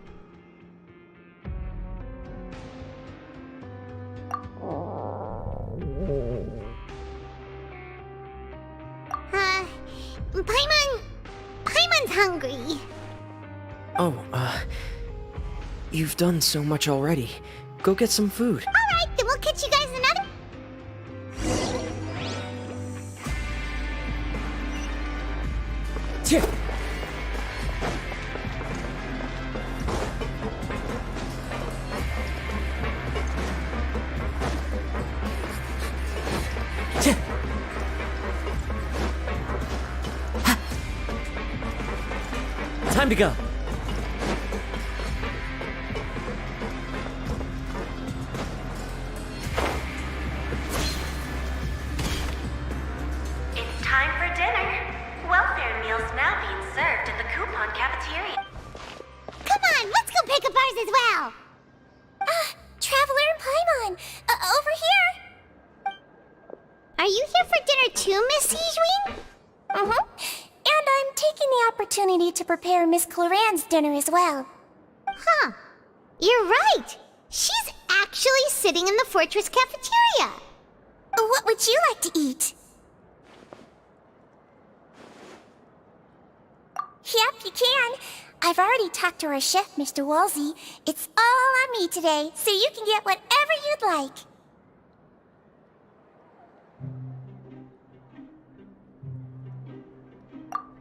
Paimon's hungry. Oh, you've done so much already. Go get some food. Alright, then we'll catch you guys another... Time to go. It's time for dinner. Welfare meals now being served in the coupon cafeteria. Come on, let's go pick up ours as well. Traveler and Paimon, over here. Are you here for dinner too, Miss Sijween? And I'm taking the opportunity to prepare Miss Cloran's dinner as well. Huh. You're right. She's actually sitting in the fortress cafeteria. What would you like to eat? Yep, you can. I've already talked to our chef, Mr. Wolsey. It's all on me today, so you can get whatever you'd like.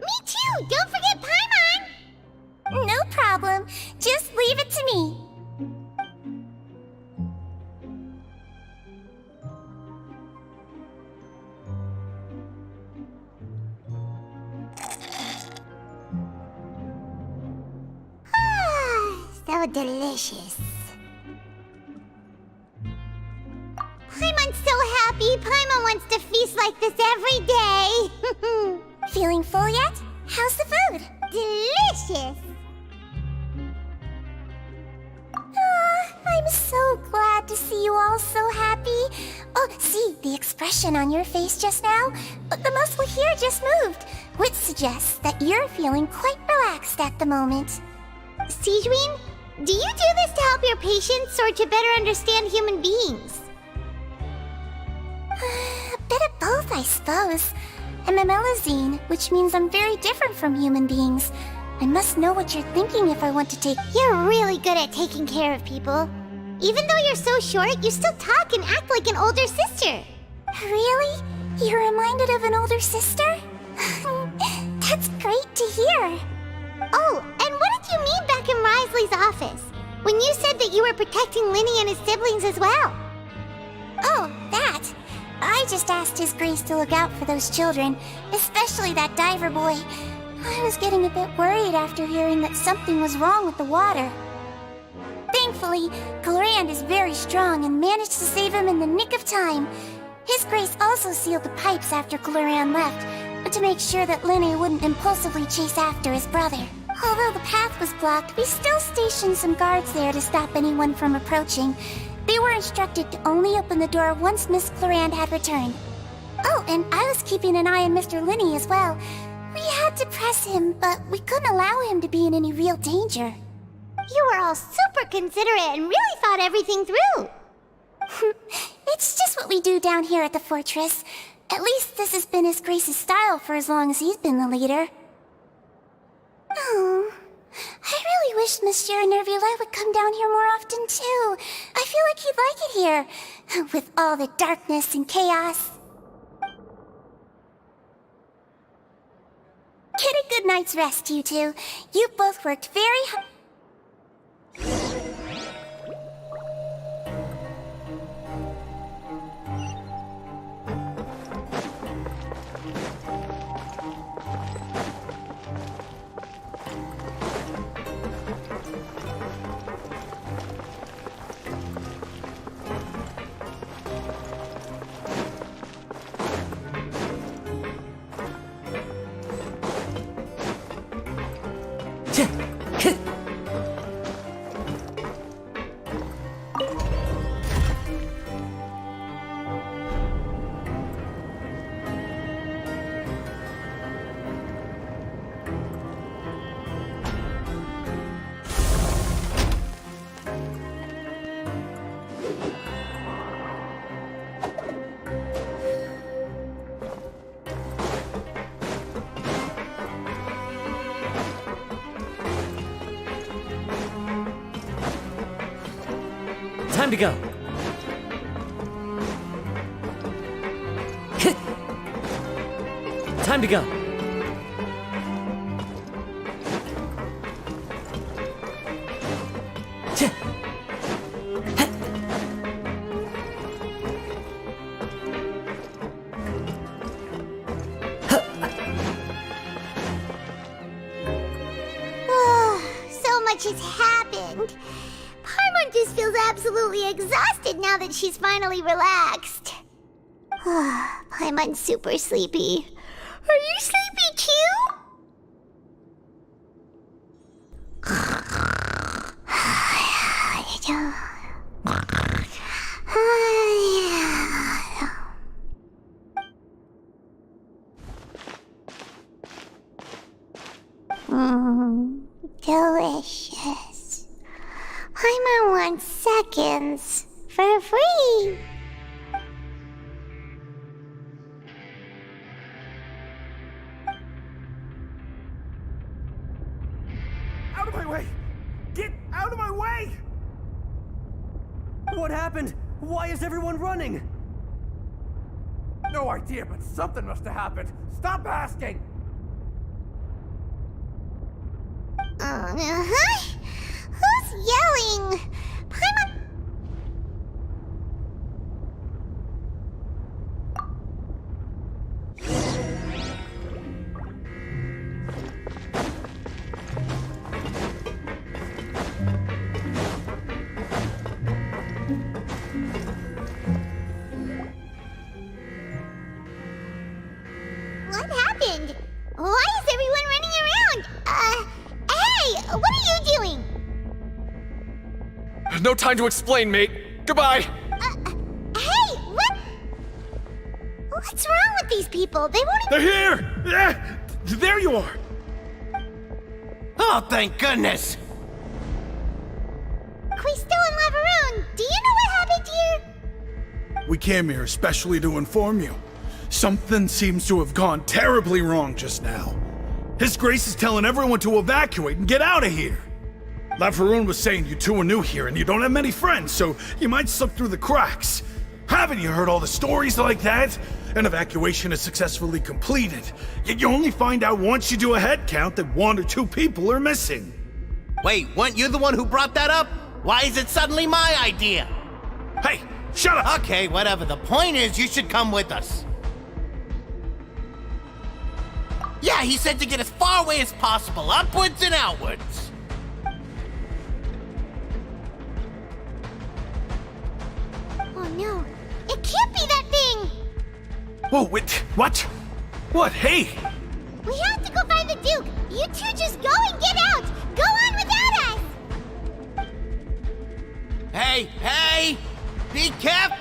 Me too! Don't forget Paimon! No problem. Just leave it to me. So delicious. Paimon's so happy. Paimon wants to feast like this every day. Feeling full yet? How's the food? Delicious. I'm so glad to see you all so happy. Oh, see, the expression on your face just now? The muscle here just moved, which suggests that you're feeling quite relaxed at the moment. Sijween, do you do this to help your patients or to better understand human beings? A bit of both, I suppose. I'm a Melazine, which means I'm very different from human beings. I must know what you're thinking if I want to take... You're really good at taking care of people. Even though you're so short, you still talk and act like an older sister. Really? You're reminded of an older sister? That's great to hear. Oh, and what did you mean back in Risley's office? When you said that you were protecting Linny and his siblings as well? Oh, that. I just asked His Grace to look out for those children, especially that diver boy. I was getting a bit worried after hearing that something was wrong with the water. Thankfully, Cloran is very strong and managed to save him in the nick of time. His Grace also sealed the pipes after Cloran left, to make sure that Linny wouldn't impulsively chase after his brother. Although the path was blocked, we still stationed some guards there to stop anyone from approaching. They were instructed to only open the door once Miss Cloran had returned. Oh, and I was keeping an eye on Mr. Linny as well. We had to press him, but we couldn't allow him to be in any real danger. You were all super considerate and really thought everything through. It's just what we do down here at the fortress. At least this has been His Grace's style for as long as he's been the leader. Oh, I really wish Monsieur Nervula would come down here more often too. I feel like he'd like it here, with all the darkness and chaos. Get a good night's rest, you two. You both worked very hard. Time to go. Time to go. So much has happened. Paimon just feels absolutely exhausted now that she's finally relaxed. Paimon's super sleepy. Are you sleepy too? Delicious. Paimon wants seconds for free. Out of my way! Get out of my way! What happened? Why is everyone running? No idea, but something must have happened. Stop asking! Who's yelling? Paimon. What happened? Why is everyone running around? Hey, what are you doing? No time to explain, mate. Goodbye. Hey, what? What's wrong with these people? They won't They're here! Yeah! There you are! Oh, thank goodness! Quisto and Lavaroon, do you know what happened here? We came here especially to inform you. Something seems to have gone terribly wrong just now. His Grace is telling everyone to evacuate and get out of here. Lavaroon was saying you two are new here and you don't have many friends, so you might slip through the cracks. Haven't you heard all the stories like that? An evacuation is successfully completed, yet you only find out once you do a head count that 1 or 2 people are missing. Wait, weren't you the one who brought that up? Why is it suddenly my idea? Hey, shut up! Okay, whatever. The point is, you should come with us. Yeah, he said to get as far away as possible, upwards and outwards. Oh no, it can't be that thing! Whoa, wait, what? What? Hey! We have to go find the Duke! You two just go and get out! Go on without us! Hey! Be careful!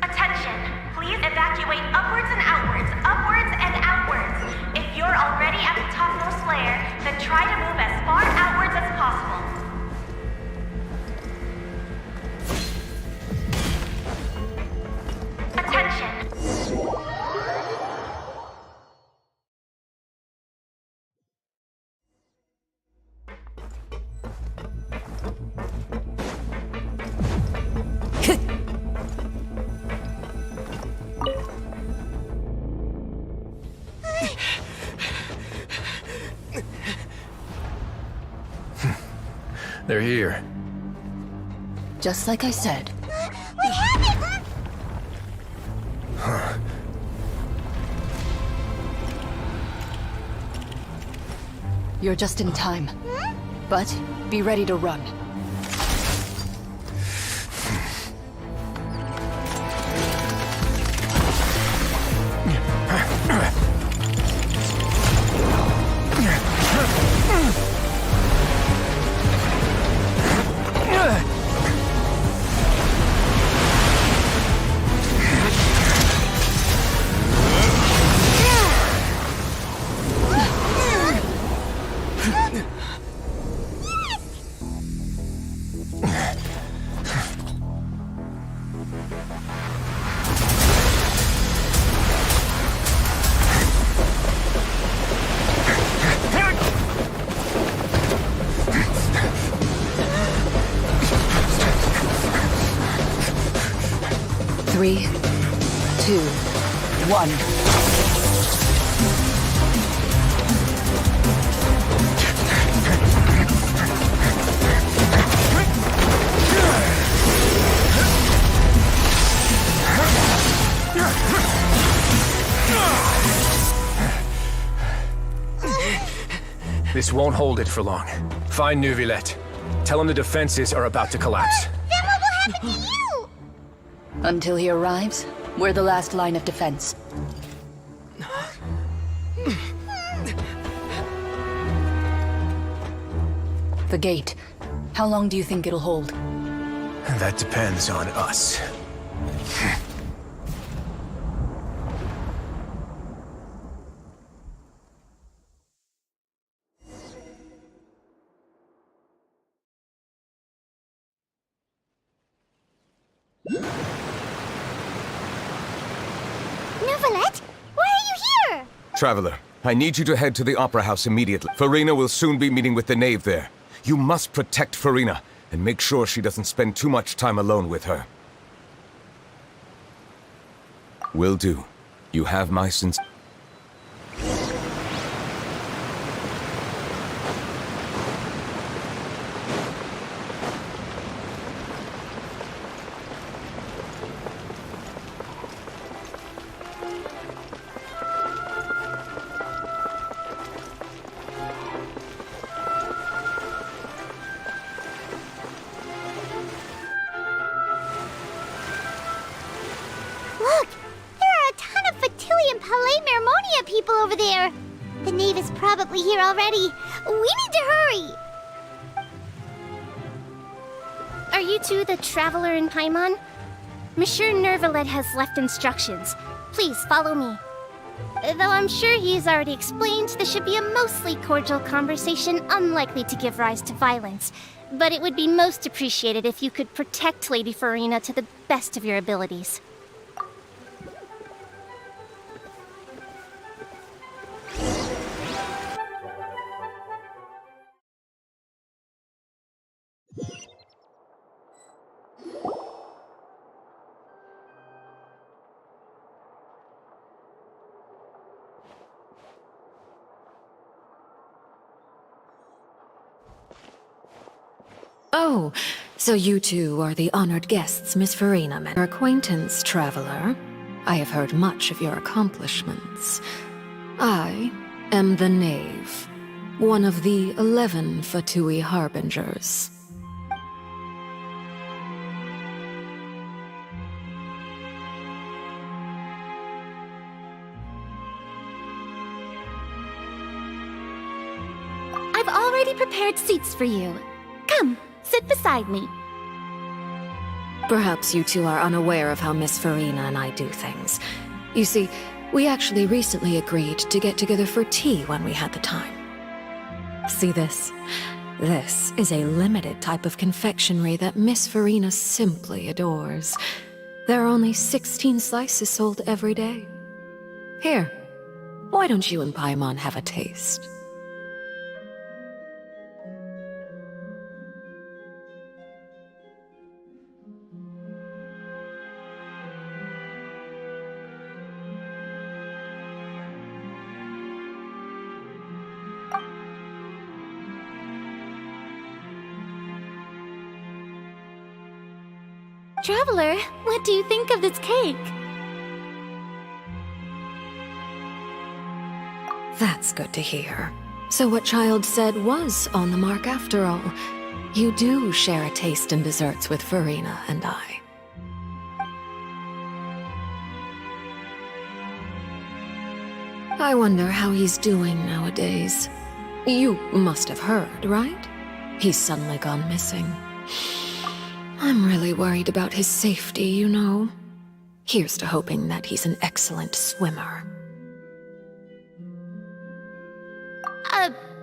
Attention! Please evacuate upwards and outwards, upwards and outwards. If you're already at the topmost layer, then try to move as far outwards as possible. Attention! They're here. Just like I said. What happened? You're just in time. But be ready to run. 3, 2, 1. This won't hold it for long. Find Neuvillette. Tell him the defenses are about to collapse. Then what will happen to you? Until he arrives, we're the last line of defense. The gate. How long do you think it'll hold? That depends on us. Neuvillette? Why are you here? Traveler, I need you to head to the Opera House immediately. Farina will soon be meeting with the knave there. You must protect Farina, and make sure she doesn't spend too much time alone with her. Will do. You have my sincere... Look! There are a ton of Fatui and Palais Mermonia people over there! The knave is probably here already. We need to hurry! Are you two the Traveler in Paimon? Monsieur Neuvillette has left instructions. Please follow me. Though I'm sure he's already explained, this should be a mostly cordial conversation, unlikely to give rise to violence. But it would be most appreciated if you could protect Lady Farina to the best of your abilities. Oh, so you two are the honored guests Miss Farina met. Your acquaintance, Traveler. I have heard much of your accomplishments. I am the Knave, one of the 11 Fatui Harbingers. I've already prepared seats for you. Come, sit beside me. Perhaps you two are unaware of how Miss Farina and I do things. You see, we actually recently agreed to get together for tea when we had the time. See this? This is a limited type of confectionery that Miss Farina simply adores. There are only 16 slices sold every day. Here, why don't you and Paimon have a taste? Traveler, what do you think of this cake? That's good to hear. So what Child said was on the mark after all. You do share a taste in desserts with Farina and I. I wonder how he's doing nowadays. You must have heard, right? He's suddenly gone missing. I'm really worried about his safety, you know. Here's to hoping that he's an excellent swimmer.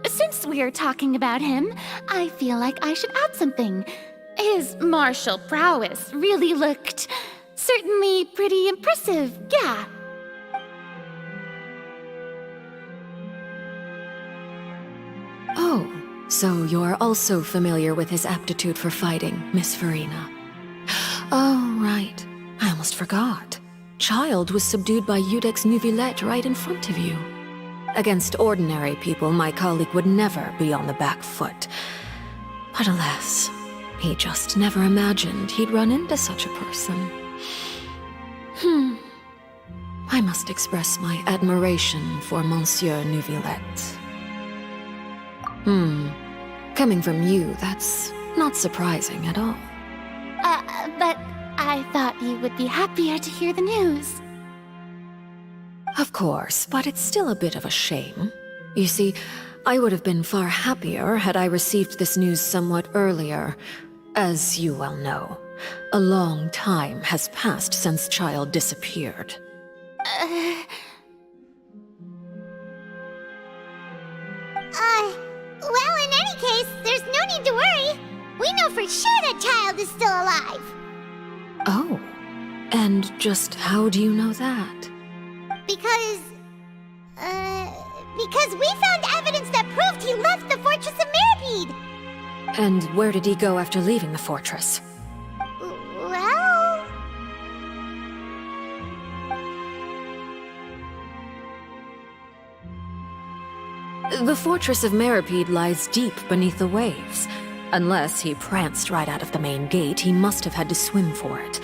Since we're talking about him, I feel like I should add something. His martial prowess really looked certainly pretty impressive, yeah. Oh, so you're also familiar with his aptitude for fighting, Miss Farina. Oh, right. I almost forgot. Child was subdued by Eudex Nuvillette right in front of you. Against ordinary people, my colleague would never be on the back foot. But alas, he just never imagined he'd run into such a person. I must express my admiration for Monsieur Nuvillette. Coming from you, that's not surprising at all. But I thought you would be happier to hear the news. Of course, but it's still a bit of a shame. You see, I would have been far happier had I received this news somewhat earlier. As you well know, a long time has passed since Child disappeared. Well, in any case, there's no need to worry. We know for sure that Child is still alive. Oh, and just how do you know that? Because we found evidence that proved he left the Fortress of Mirapede. And where did he go after leaving the fortress? Well... The Fortress of Mirapede lies deep beneath the waves. Unless he pranced right out of the main gate, he must have had to swim for it.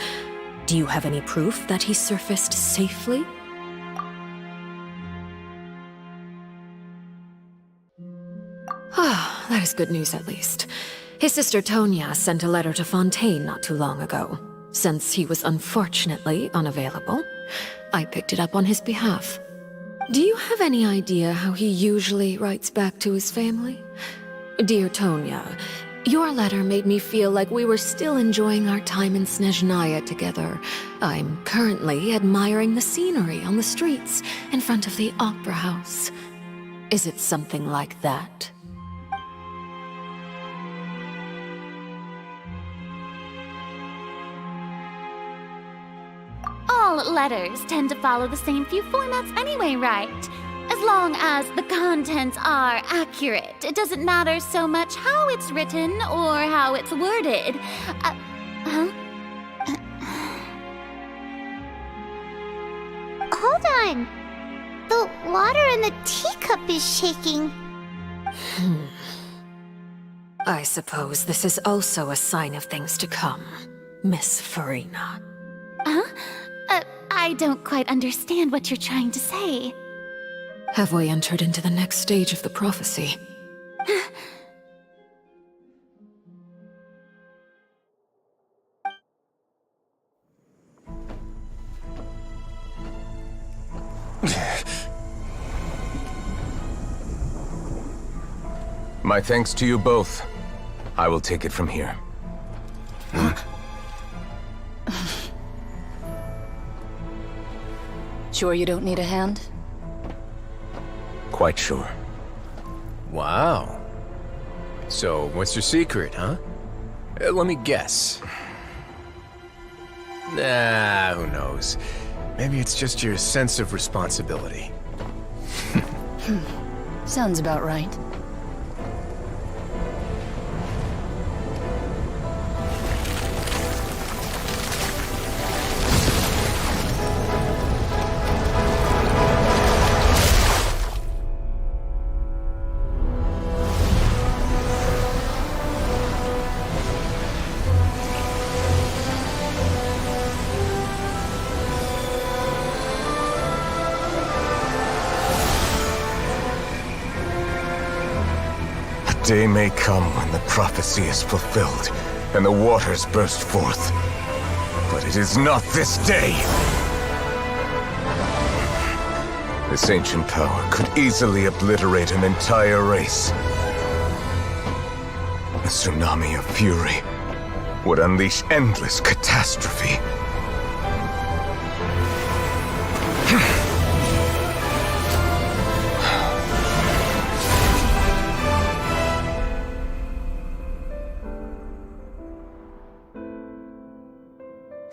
Do you have any proof that he surfaced safely? Ah, that is good news at least. His sister Tonya sent a letter to Fontaine not too long ago. Since he was unfortunately unavailable, I picked it up on his behalf. Do you have any idea how he usually writes back to his family? Dear Tonya, your letter made me feel like we were still enjoying our time in Snezhnaya together. I'm currently admiring the scenery on the streets in front of the Opera House. Is it something like that? All letters tend to follow the same few formats anyway, right? As long as the contents are accurate, it doesn't matter so much how it's written or how it's worded. Hold on. The water in the teacup is shaking. I suppose this is also a sign of things to come, Miss Farina. I don't quite understand what you're trying to say. Have we entered into the next stage of the prophecy? My thanks to you both. I will take it from here. Sure you don't need a hand? Quite sure. Wow. So, what's your secret, huh? Let me guess. Nah, who knows? Maybe it's just your sense of responsibility. Sounds about right. Day may come when the prophecy is fulfilled, and the waters burst forth. But it is not this day! This ancient power could easily obliterate an entire race. A tsunami of fury would unleash endless catastrophe.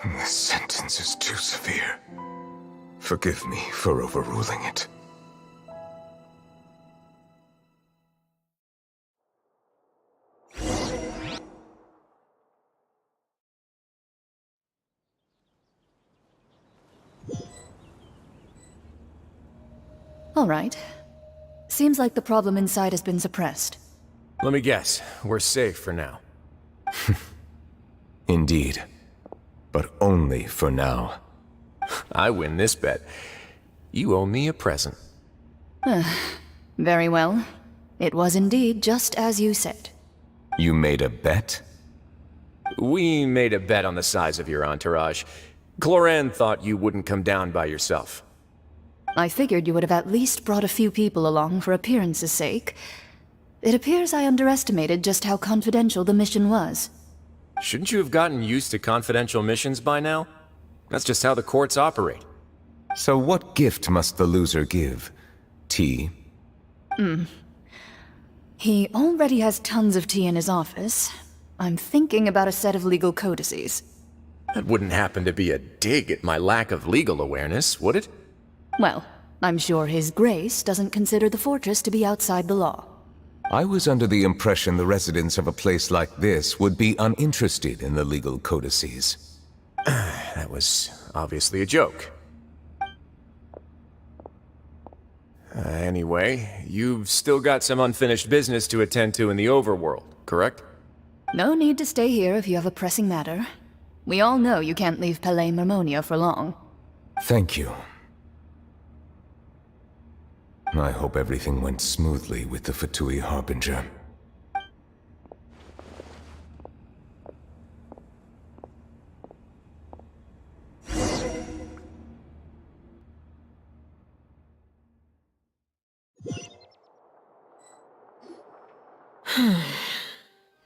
This sentence is too severe. Forgive me for overruling it. All right. Seems like the problem inside has been suppressed. Let me guess, we're safe for now. Indeed. But only for now. I win this bet. You owe me a present. Very well. It was indeed just as you said. You made a bet? We made a bet on the size of your entourage. Cloran thought you wouldn't come down by yourself. I figured you would have at least brought a few people along for appearance's sake. It appears I underestimated just how confidential the mission was. Shouldn't you have gotten used to confidential missions by now? That's just how the courts operate. So what gift must the loser give? Tea? He already has tons of tea in his office. I'm thinking about a set of legal codices. That wouldn't happen to be a dig at my lack of legal awareness, would it? Well, I'm sure His Grace doesn't consider the fortress to be outside the law. I was under the impression the residents of a place like this would be uninterested in the legal codices. That was obviously a joke. Anyway, you've still got some unfinished business to attend to in the overworld, correct? No need to stay here if you have a pressing matter. We all know you can't leave Palais Mermonia for long. Thank you. I hope everything went smoothly with the Fatui Harbinger.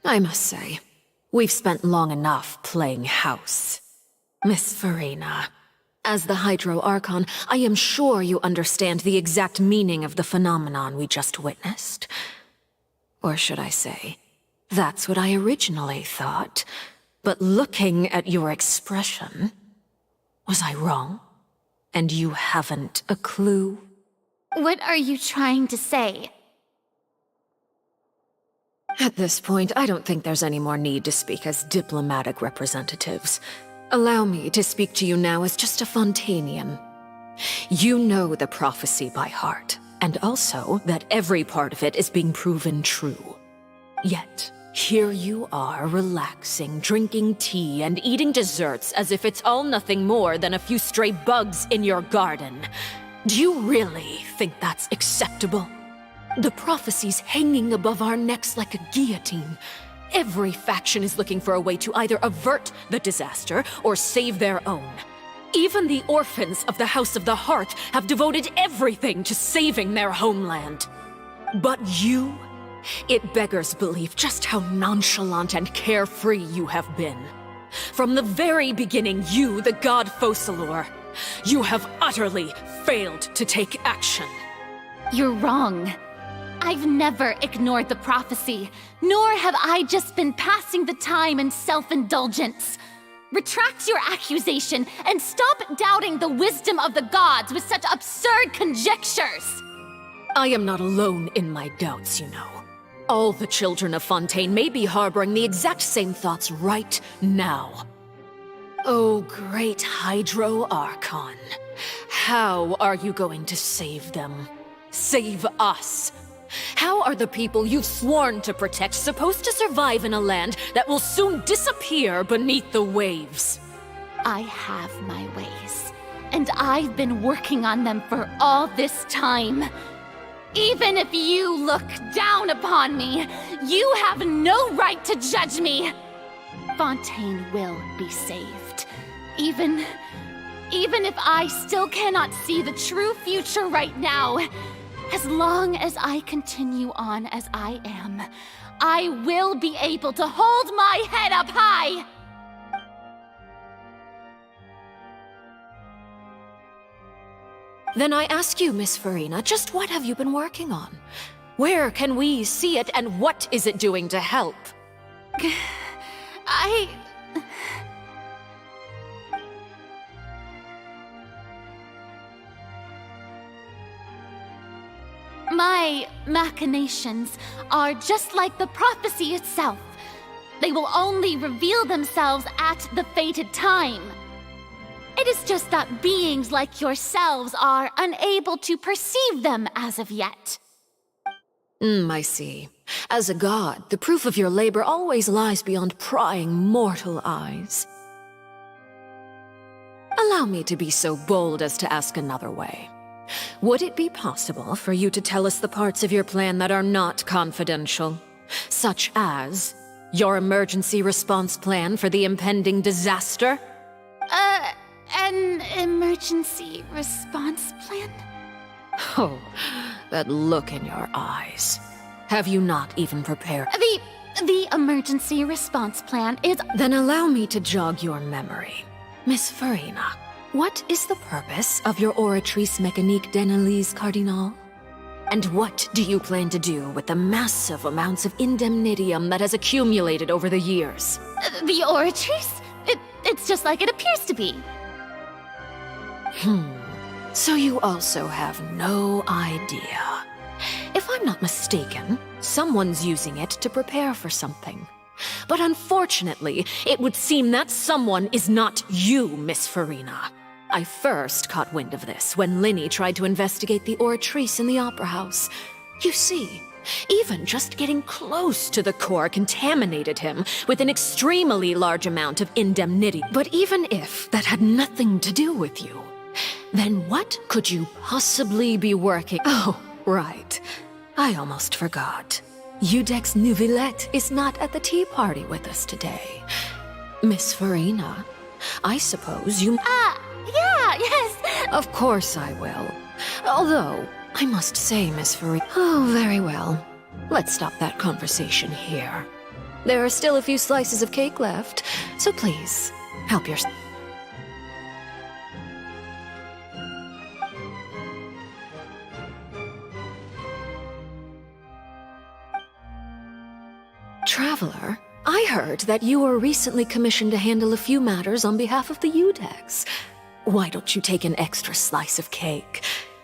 I must say, we've spent long enough playing house. Miss Farina, as the Hydro Archon, I am sure you understand the exact meaning of the phenomenon we just witnessed. Or should I say, that's what I originally thought. But looking at your expression, was I wrong? And you haven't a clue? What are you trying to say? At this point, I don't think there's any more need to speak as diplomatic representatives. Allow me to speak to you now as just a Fontanian. You know the prophecy by heart, and also that every part of it is being proven true. Yet, here you are relaxing, drinking tea, and eating desserts as if it's all nothing more than a few stray bugs in your garden. Do you really think that's acceptable? The prophecy's hanging above our necks like a guillotine. Every faction is looking for a way to either avert the disaster or save their own. Even the orphans of the House of the Hearth have devoted everything to saving their homeland. But you? It beggars belief just how nonchalant and carefree you have been. From the very beginning, you, the god Focalor, you have utterly failed to take action. You're wrong. I've never ignored the prophecy, nor have I just been passing the time in self-indulgence. Retract your accusation and stop doubting the wisdom of the gods with such absurd conjectures! I am not alone in my doubts, you know. All the children of Fontaine may be harboring the exact same thoughts right now. Oh, great Hydro Archon. How are you going to save them? Save us? How are the people you've sworn to protect supposed to survive in a land that will soon disappear beneath the waves? I have my ways, and I've been working on them for all this time. Even if you look down upon me, you have no right to judge me. Fontaine will be saved. Even if I still cannot see the true future right now, as long as I continue on as I am, I will be able to hold my head up high! Then I ask you, Miss Farina, just what have you been working on? Where can we see it, and what is it doing to help? My machinations are just like the prophecy itself. They will only reveal themselves at the fated time. It It is just that beings like yourselves are unable to perceive them as of yet. I see. As a god, the proof of your labor always lies beyond prying mortal eyes. Allow me to be so bold as to ask another way. Would it be possible for you to tell us the parts of your plan that are not confidential? Such as your emergency response plan for the impending disaster? An emergency response plan? Oh, that look in your eyes. Have you not even prepared? The emergency response plan is... Then allow me to jog your memory. Miss Farina, what is the purpose of your Oratrice Mécanique d'Analyse Cardinal? And what do you plan to do with the massive amounts of indemnitium that has accumulated over the years? The Oratrice? It's just like it appears to be. So you also have no idea. If I'm not mistaken, someone's using it to prepare for something. But unfortunately, it would seem that someone is not you, Miss Farina. I first caught wind of this when Linny tried to investigate the Oratrice in the Opera House. You see, even just getting close to the core contaminated him with an extremely large amount of indemnity. But even if that had nothing to do with you, then what could you possibly be working? Oh, right. I almost forgot. Udex Nouvillette is not at the tea party with us today. Miss Farina, I suppose you... Yeah, yes. Of course I will. Although, I must say, Miss Farina... Oh, very well. Let's stop that conversation here. There are still a few slices of cake left, so please, help yourself. Traveler, I heard that you were recently commissioned to handle a few matters on behalf of the Udex. Why don't you take an extra slice of cake?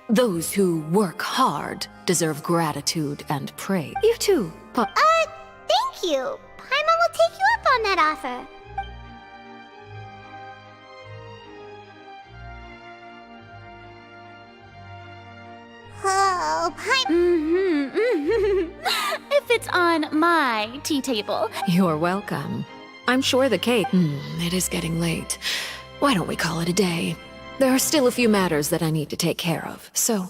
Those who work hard deserve gratitude and praise. You too, thank you. Paimon will take you up on that offer. Oh, If it's on my tea table. You're welcome. I'm sure the cake... it is getting late. Why don't we call it a day? There are still a few matters that I need to take care of, so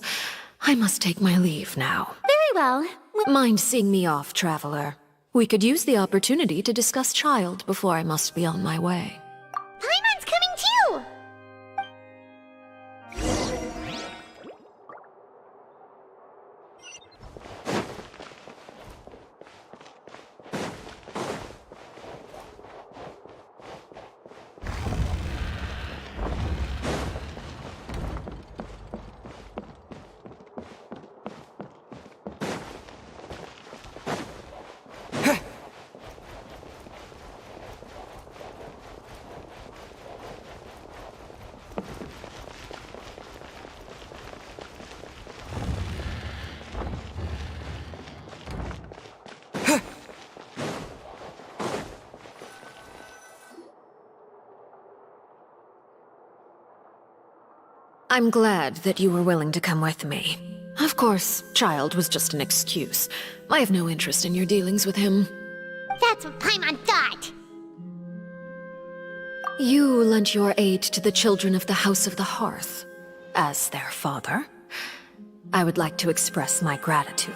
I must take my leave now. Very well. Mind seeing me off, Traveler? We could use the opportunity to discuss Child before I must be on my way. Paimon's coming too! I'm glad that you were willing to come with me. Of course, Child was just an excuse. I have no interest in your dealings with him. That's what Paimon thought. You lent your aid to the children of the House of the Hearth. As their father, I would like to express my gratitude.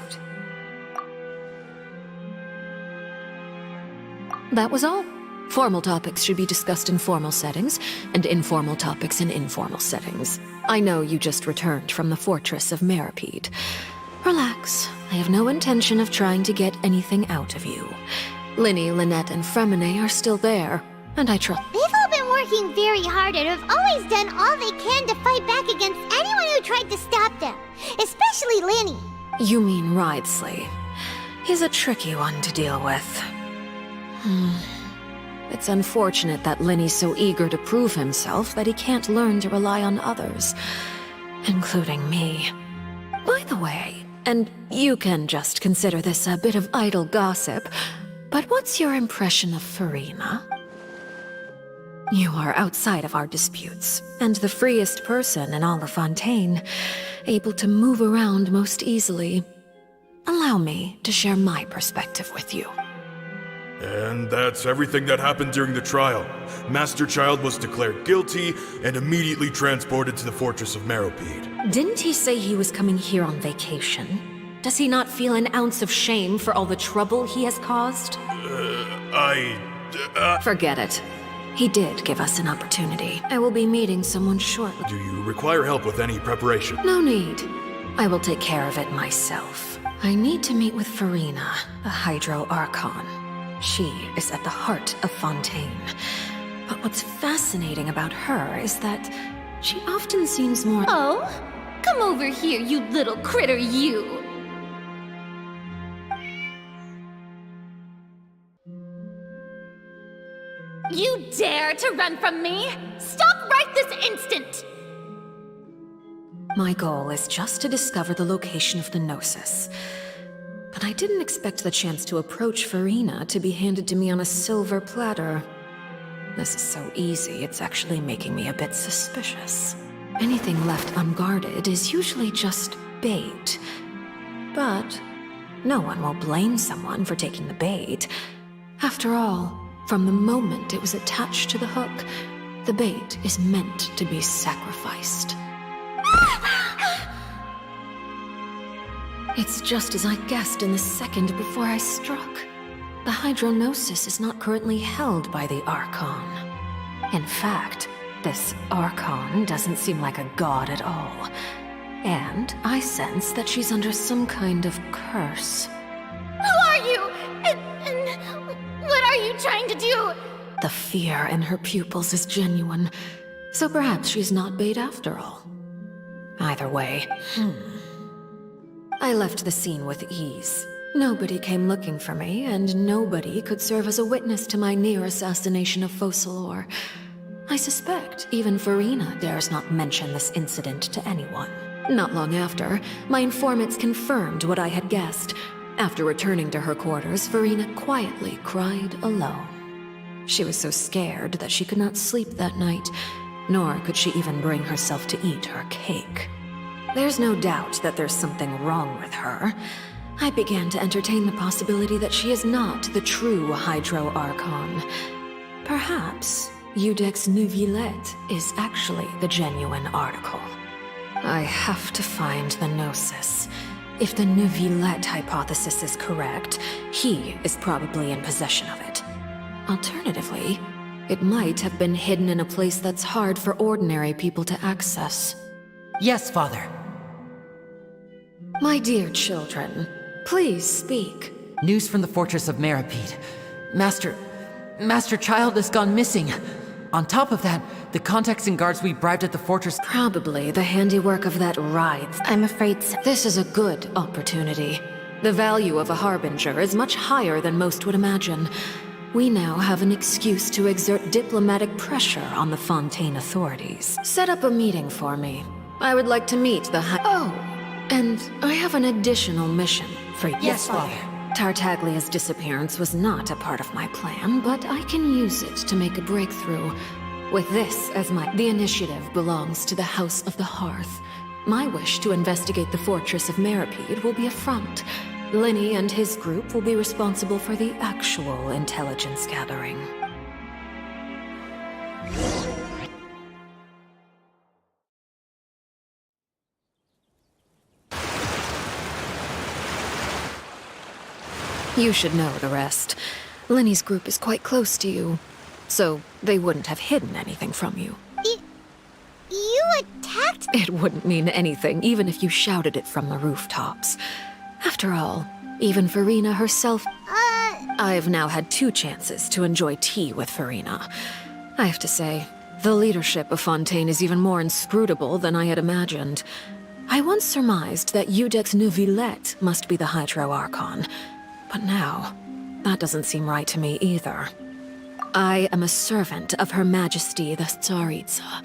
That was all. Formal topics should be discussed in formal settings, and informal topics in informal settings. I know you just returned from the fortress of Meripede. Relax. I have no intention of trying to get anything out of you. Linny, Lynette, and Fremine are still there, and I trust... They've all been working very hard and have always done all they can to fight back against anyone who tried to stop them. Especially Linny. You mean Wriothesley. He's a tricky one to deal with. It's unfortunate that Linny's so eager to prove himself that he can't learn to rely on others, including me. By the way, and you can just consider this a bit of idle gossip, but what's your impression of Farina? You are outside of our disputes, and the freest person in all of Fontaine, able to move around most easily. Allow me to share my perspective with you. And that's everything that happened during the trial. Master Child was declared guilty and immediately transported to the Fortress of Meropide. Didn't he say he was coming here on vacation? Does he not feel an ounce of shame for all the trouble he has caused? Forget it. He did give us an opportunity. I will be meeting someone shortly. Do you require help with any preparation? No need. I will take care of it myself. I need to meet with Farina, a Hydro Archon. She is at the heart of Fontaine. But what's fascinating about her is that she often seems more— Oh? Come over here, you little critter, you! You dare to run from me? Stop right this instant! My goal is just to discover the location of the Gnosis. But I didn't expect the chance to approach Farina to be handed to me on a silver platter. This is so easy, it's actually making me a bit suspicious. Anything left unguarded is usually just bait. But no one will blame someone for taking the bait. After all, from the moment it was attached to the hook, the bait is meant to be sacrificed. It's just as I guessed in the second before I struck. The Hydronosis is not currently held by the Archon. In fact, this Archon doesn't seem like a god at all. And I sense that she's under some kind of curse. Who are you? And what are you trying to do? The fear in her pupils is genuine, so perhaps she's not bait after all. Either way, I left the scene with ease. Nobody came looking for me, and nobody could serve as a witness to my near assassination of Focalor. I suspect even Farina dares not mention this incident to anyone. Not long after, my informants confirmed what I had guessed. After returning to her quarters, Farina quietly cried alone. She was so scared that she could not sleep that night, nor could she even bring herself to eat her cake. There's no doubt that there's something wrong with her. I began to entertain the possibility that she is not the true Hydro Archon. Perhaps Iudex Neuvillette is actually the genuine article. I have to find the Gnosis. If the Neuvillette hypothesis is correct, he is probably in possession of it. Alternatively, it might have been hidden in a place that's hard for ordinary people to access. Yes, Father. My dear children, please speak. News from the Fortress of Meropide. Master Child has gone missing. On top of that, the contacts and guards we bribed at the fortress— Probably the handiwork of that Writhe. I'm afraid so. This is a good opportunity. The value of a Harbinger is much higher than most would imagine. We now have an excuse to exert diplomatic pressure on the Fontaine authorities. Set up a meeting for me. I would like to meet the and I have an additional mission for you. Yes, Father. Tartaglia's disappearance was not a part of my plan, but I can use it to make a breakthrough. With this as the initiative belongs to the House of the Hearth. My wish to investigate the Fortress of Meropide will be a front. Linny and his group will be responsible for the actual intelligence gathering. You should know the rest. Linny's group is quite close to you, so they wouldn't have hidden anything from you. You attacked— It wouldn't mean anything, even if you shouted it from the rooftops. After all, even Farina herself— I've now had 2 chances to enjoy tea with Farina. I have to say, the leadership of Fontaine is even more inscrutable than I had imagined. I once surmised that Iudex Neuvillette must be the Hydro Archon, but now, that doesn't seem right to me either. I am a servant of Her Majesty the Tsaritsa.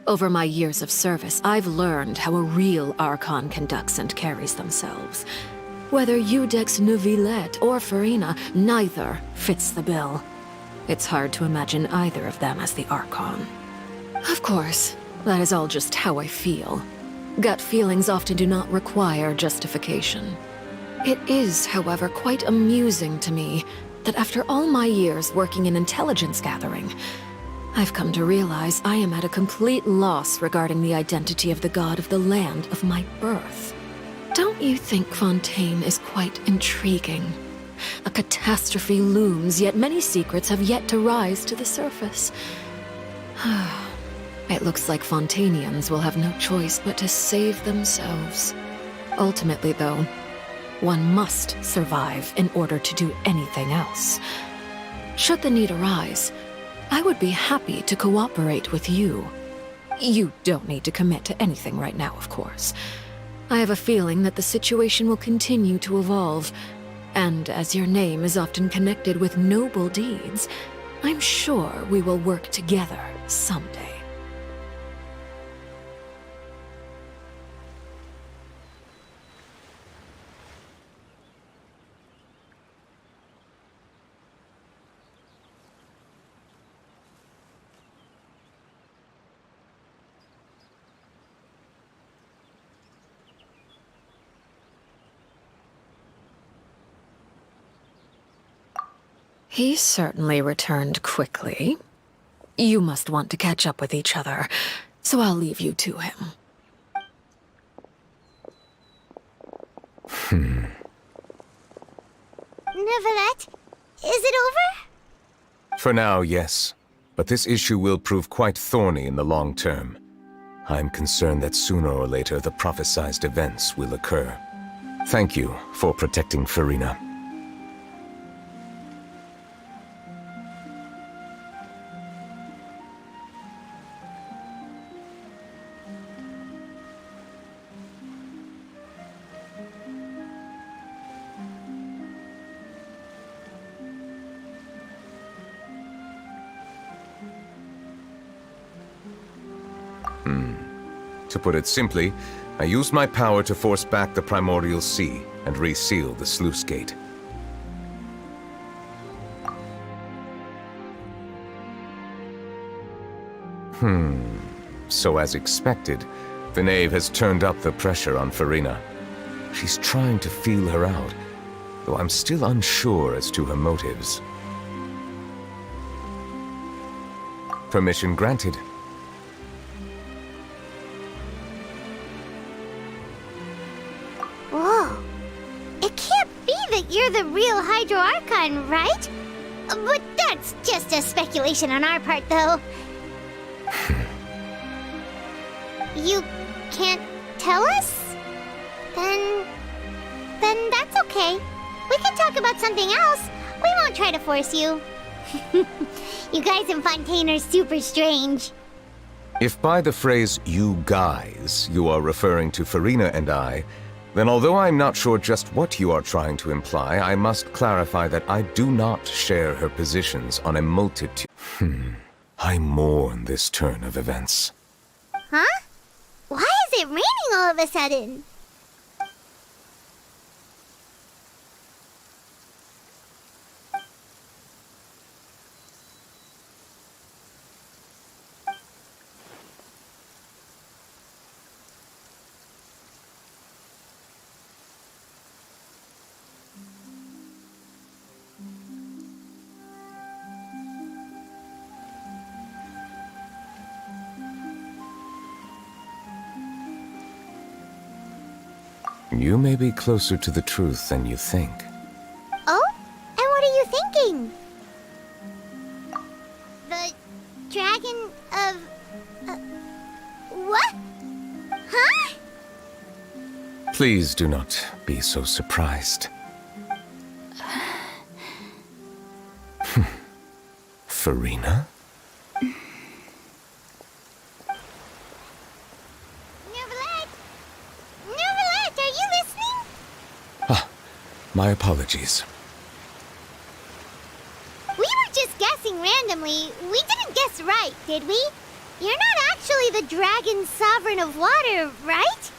Over my years of service, I've learned how a real Archon conducts and carries themselves. Whether Iudex Neuvillette or Farina, neither fits the bill. It's hard to imagine either of them as the Archon. Of course, that is all just how I feel. Gut feelings often do not require justification. It is, however, quite amusing to me that after all my years working in intelligence gathering, I've come to realize I am at a complete loss regarding the identity of the god of the land of my birth. Don't you think Fontaine is quite intriguing? A catastrophe looms, yet many secrets have yet to rise to the surface. It looks like Fontainians will have no choice but to save themselves. Ultimately, though, one must survive in order to do anything else. Should the need arise, I would be happy to cooperate with you. You don't need to commit to anything right now, of course. I have a feeling that the situation will continue to evolve, and as your name is often connected with noble deeds, I'm sure we will work together someday. He certainly returned quickly. You must want to catch up with each other, so I'll leave you to him. Neuvillette, is it over? For now, yes. But this issue will prove quite thorny in the long term. I'm concerned that sooner or later the prophesized events will occur. Thank you for protecting Furina. To put it simply, I used my power to force back the primordial sea and reseal the sluice gate. So as expected, the knave has turned up the pressure on Furina. She's trying to feel her out, though I'm still unsure as to her motives. Permission granted. Whoa. It can't be that you're the real Hydro Archon, right? But that's just a speculation on our part, though. You can't tell us? Then that's okay. We can talk about something else. We won't try to force you. You guys in Fontaine are super strange. If by the phrase, "you guys," you are referring to Furina and I, then although I'm not sure just what you are trying to imply, I must clarify that I do not share her positions on a multitude. I mourn this turn of events. Huh? Why is it raining all of a sudden? You may be closer to the truth than you think. Oh? And what are you thinking? The dragon of... what? Huh? Please do not be so surprised. Furina? My apologies. We were just guessing randomly. We didn't guess right, did we? You're not actually the dragon sovereign of water, right?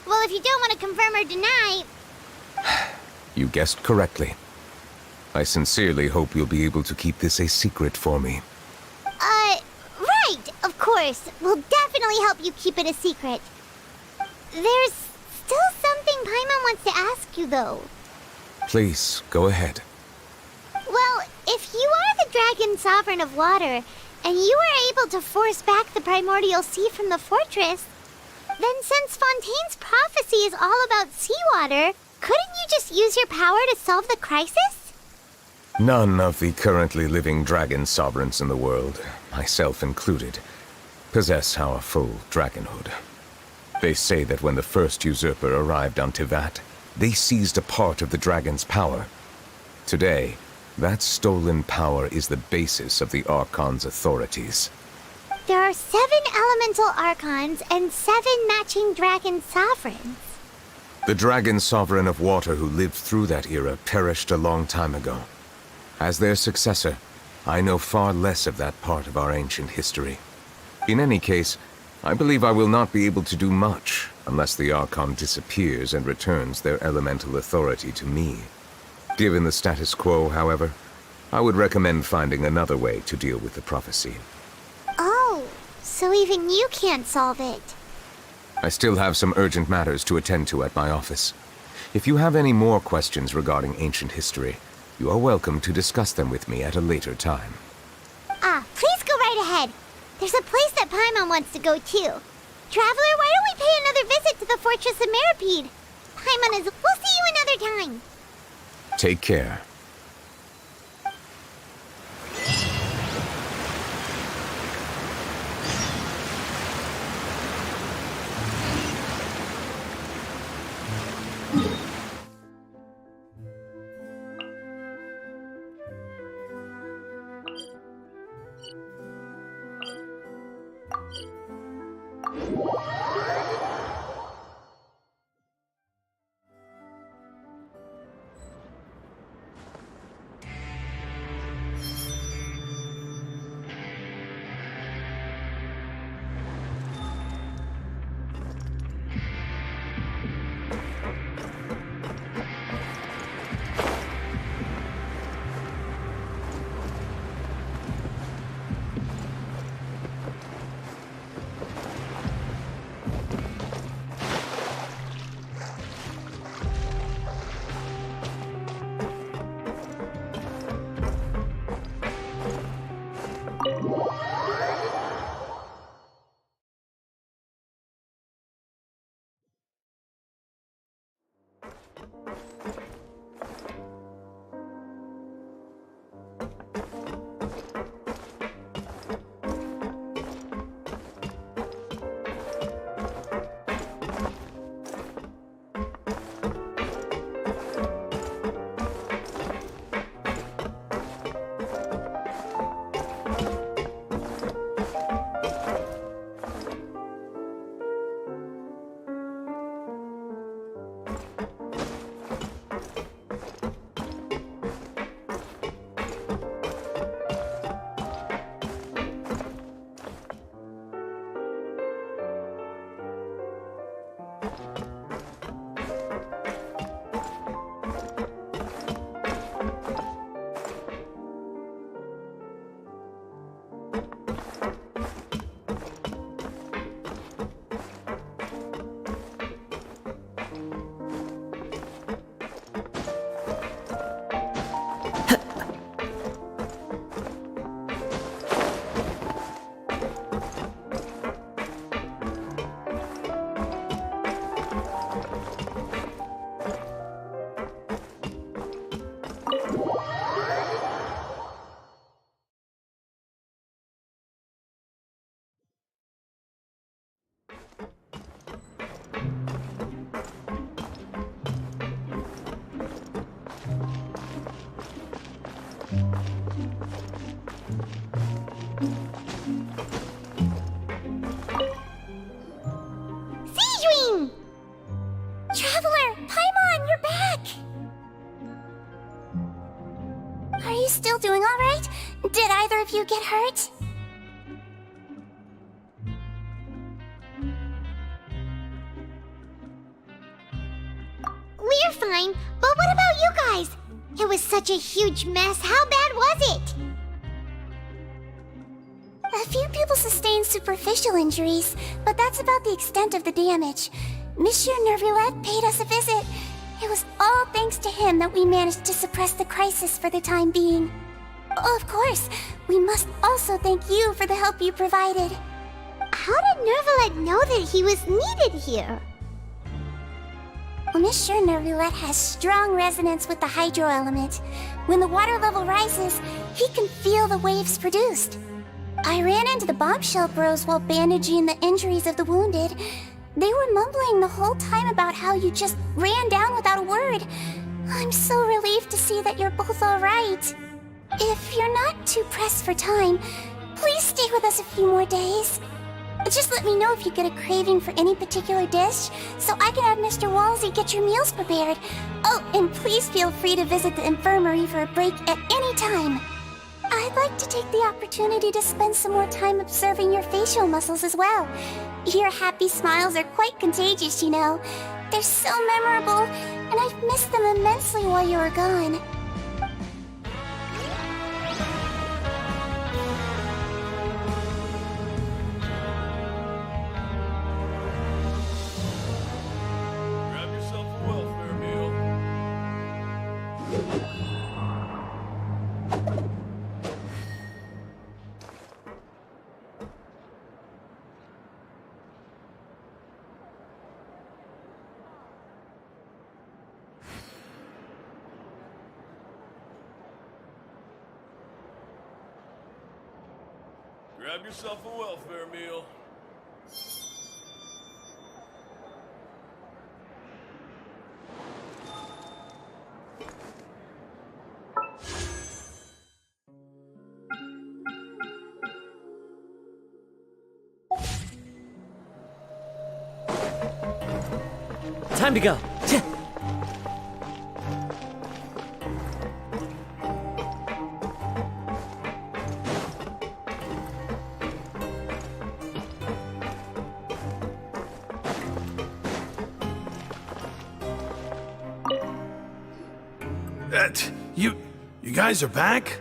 Well, if you don't want to confirm or deny... You guessed correctly. I sincerely hope you'll be able to keep this a secret for me. Right, of course. We'll definitely help you keep it a secret. There's still something Paimon wants to ask you, though. Please, go ahead. Well, if you are the Dragon Sovereign of Water, and you were able to force back the primordial sea from the fortress, then since Fontaine's prophecy is all about seawater, couldn't you just use your power to solve the crisis? None of the currently living dragon sovereigns in the world, myself included, possess our full dragonhood. They say that when the first usurper arrived on Tivat, they seized a part of the dragon's power. Today, that stolen power is the basis of the Archon's authorities. There are 7 elemental archons and 7 matching dragon sovereigns. The dragon sovereign of water who lived through that era perished a long time ago. As their successor, I know far less of that part of our ancient history. In any case, I believe I will not be able to do much unless the Archon disappears and returns their elemental authority to me. Given the status quo, however, I would recommend finding another way to deal with the prophecy. Oh, so even you can't solve it. I still have some urgent matters to attend to at my office. If you have any more questions regarding ancient history, you are welcome to discuss them with me at a later time. Please go right ahead. There's a place that Paimon wants to go too. Traveler, why don't we pay another visit to the Fortress of Meropide? Paimon is... We'll see you another time. Take care. Traveler! Paimon, you're back! Are you still doing alright? Did either of you get hurt? We're fine, but what about you guys? It was such a huge mess. How bad was it? A few people sustained superficial injuries, but that's about the extent of the damage. Monsieur Nervulette paid us a visit. It was all thanks to him that we managed to suppress the crisis for the time being. Of course, we must also thank you for the help you provided. How did Nervulette know that he was needed here? Well, Monsieur Nervulette has strong resonance with the hydro element. When the water level rises, he can feel the waves produced. I ran into the bombshell bros while bandaging the injuries of the wounded. They were mumbling the whole time about how you just ran down without a word. I'm so relieved to see that you're both alright. If you're not too pressed for time, please stay with us a few more days. Just let me know if you get a craving for any particular dish, so I can have Mr. Walsey get your meals prepared. Oh, and please feel free to visit the infirmary for a break at any time. I'd like to take the opportunity to spend some more time observing your facial muscles as well. Your happy smiles are quite contagious, you know. They're so memorable, and I've missed them immensely while you were gone. Grab yourself a welfare meal. Grab yourself a welfare meal. Time to go. You guys are back?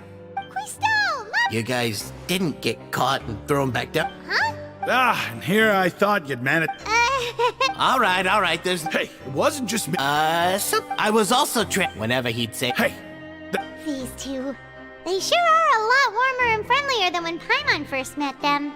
You guys didn't get caught and thrown back down? And here I thought you'd manage. All right, there's... Hey, it wasn't just me. I was also whenever he'd say... Hey! These two. They sure are a lot warmer and friendlier than when Paimon first met them.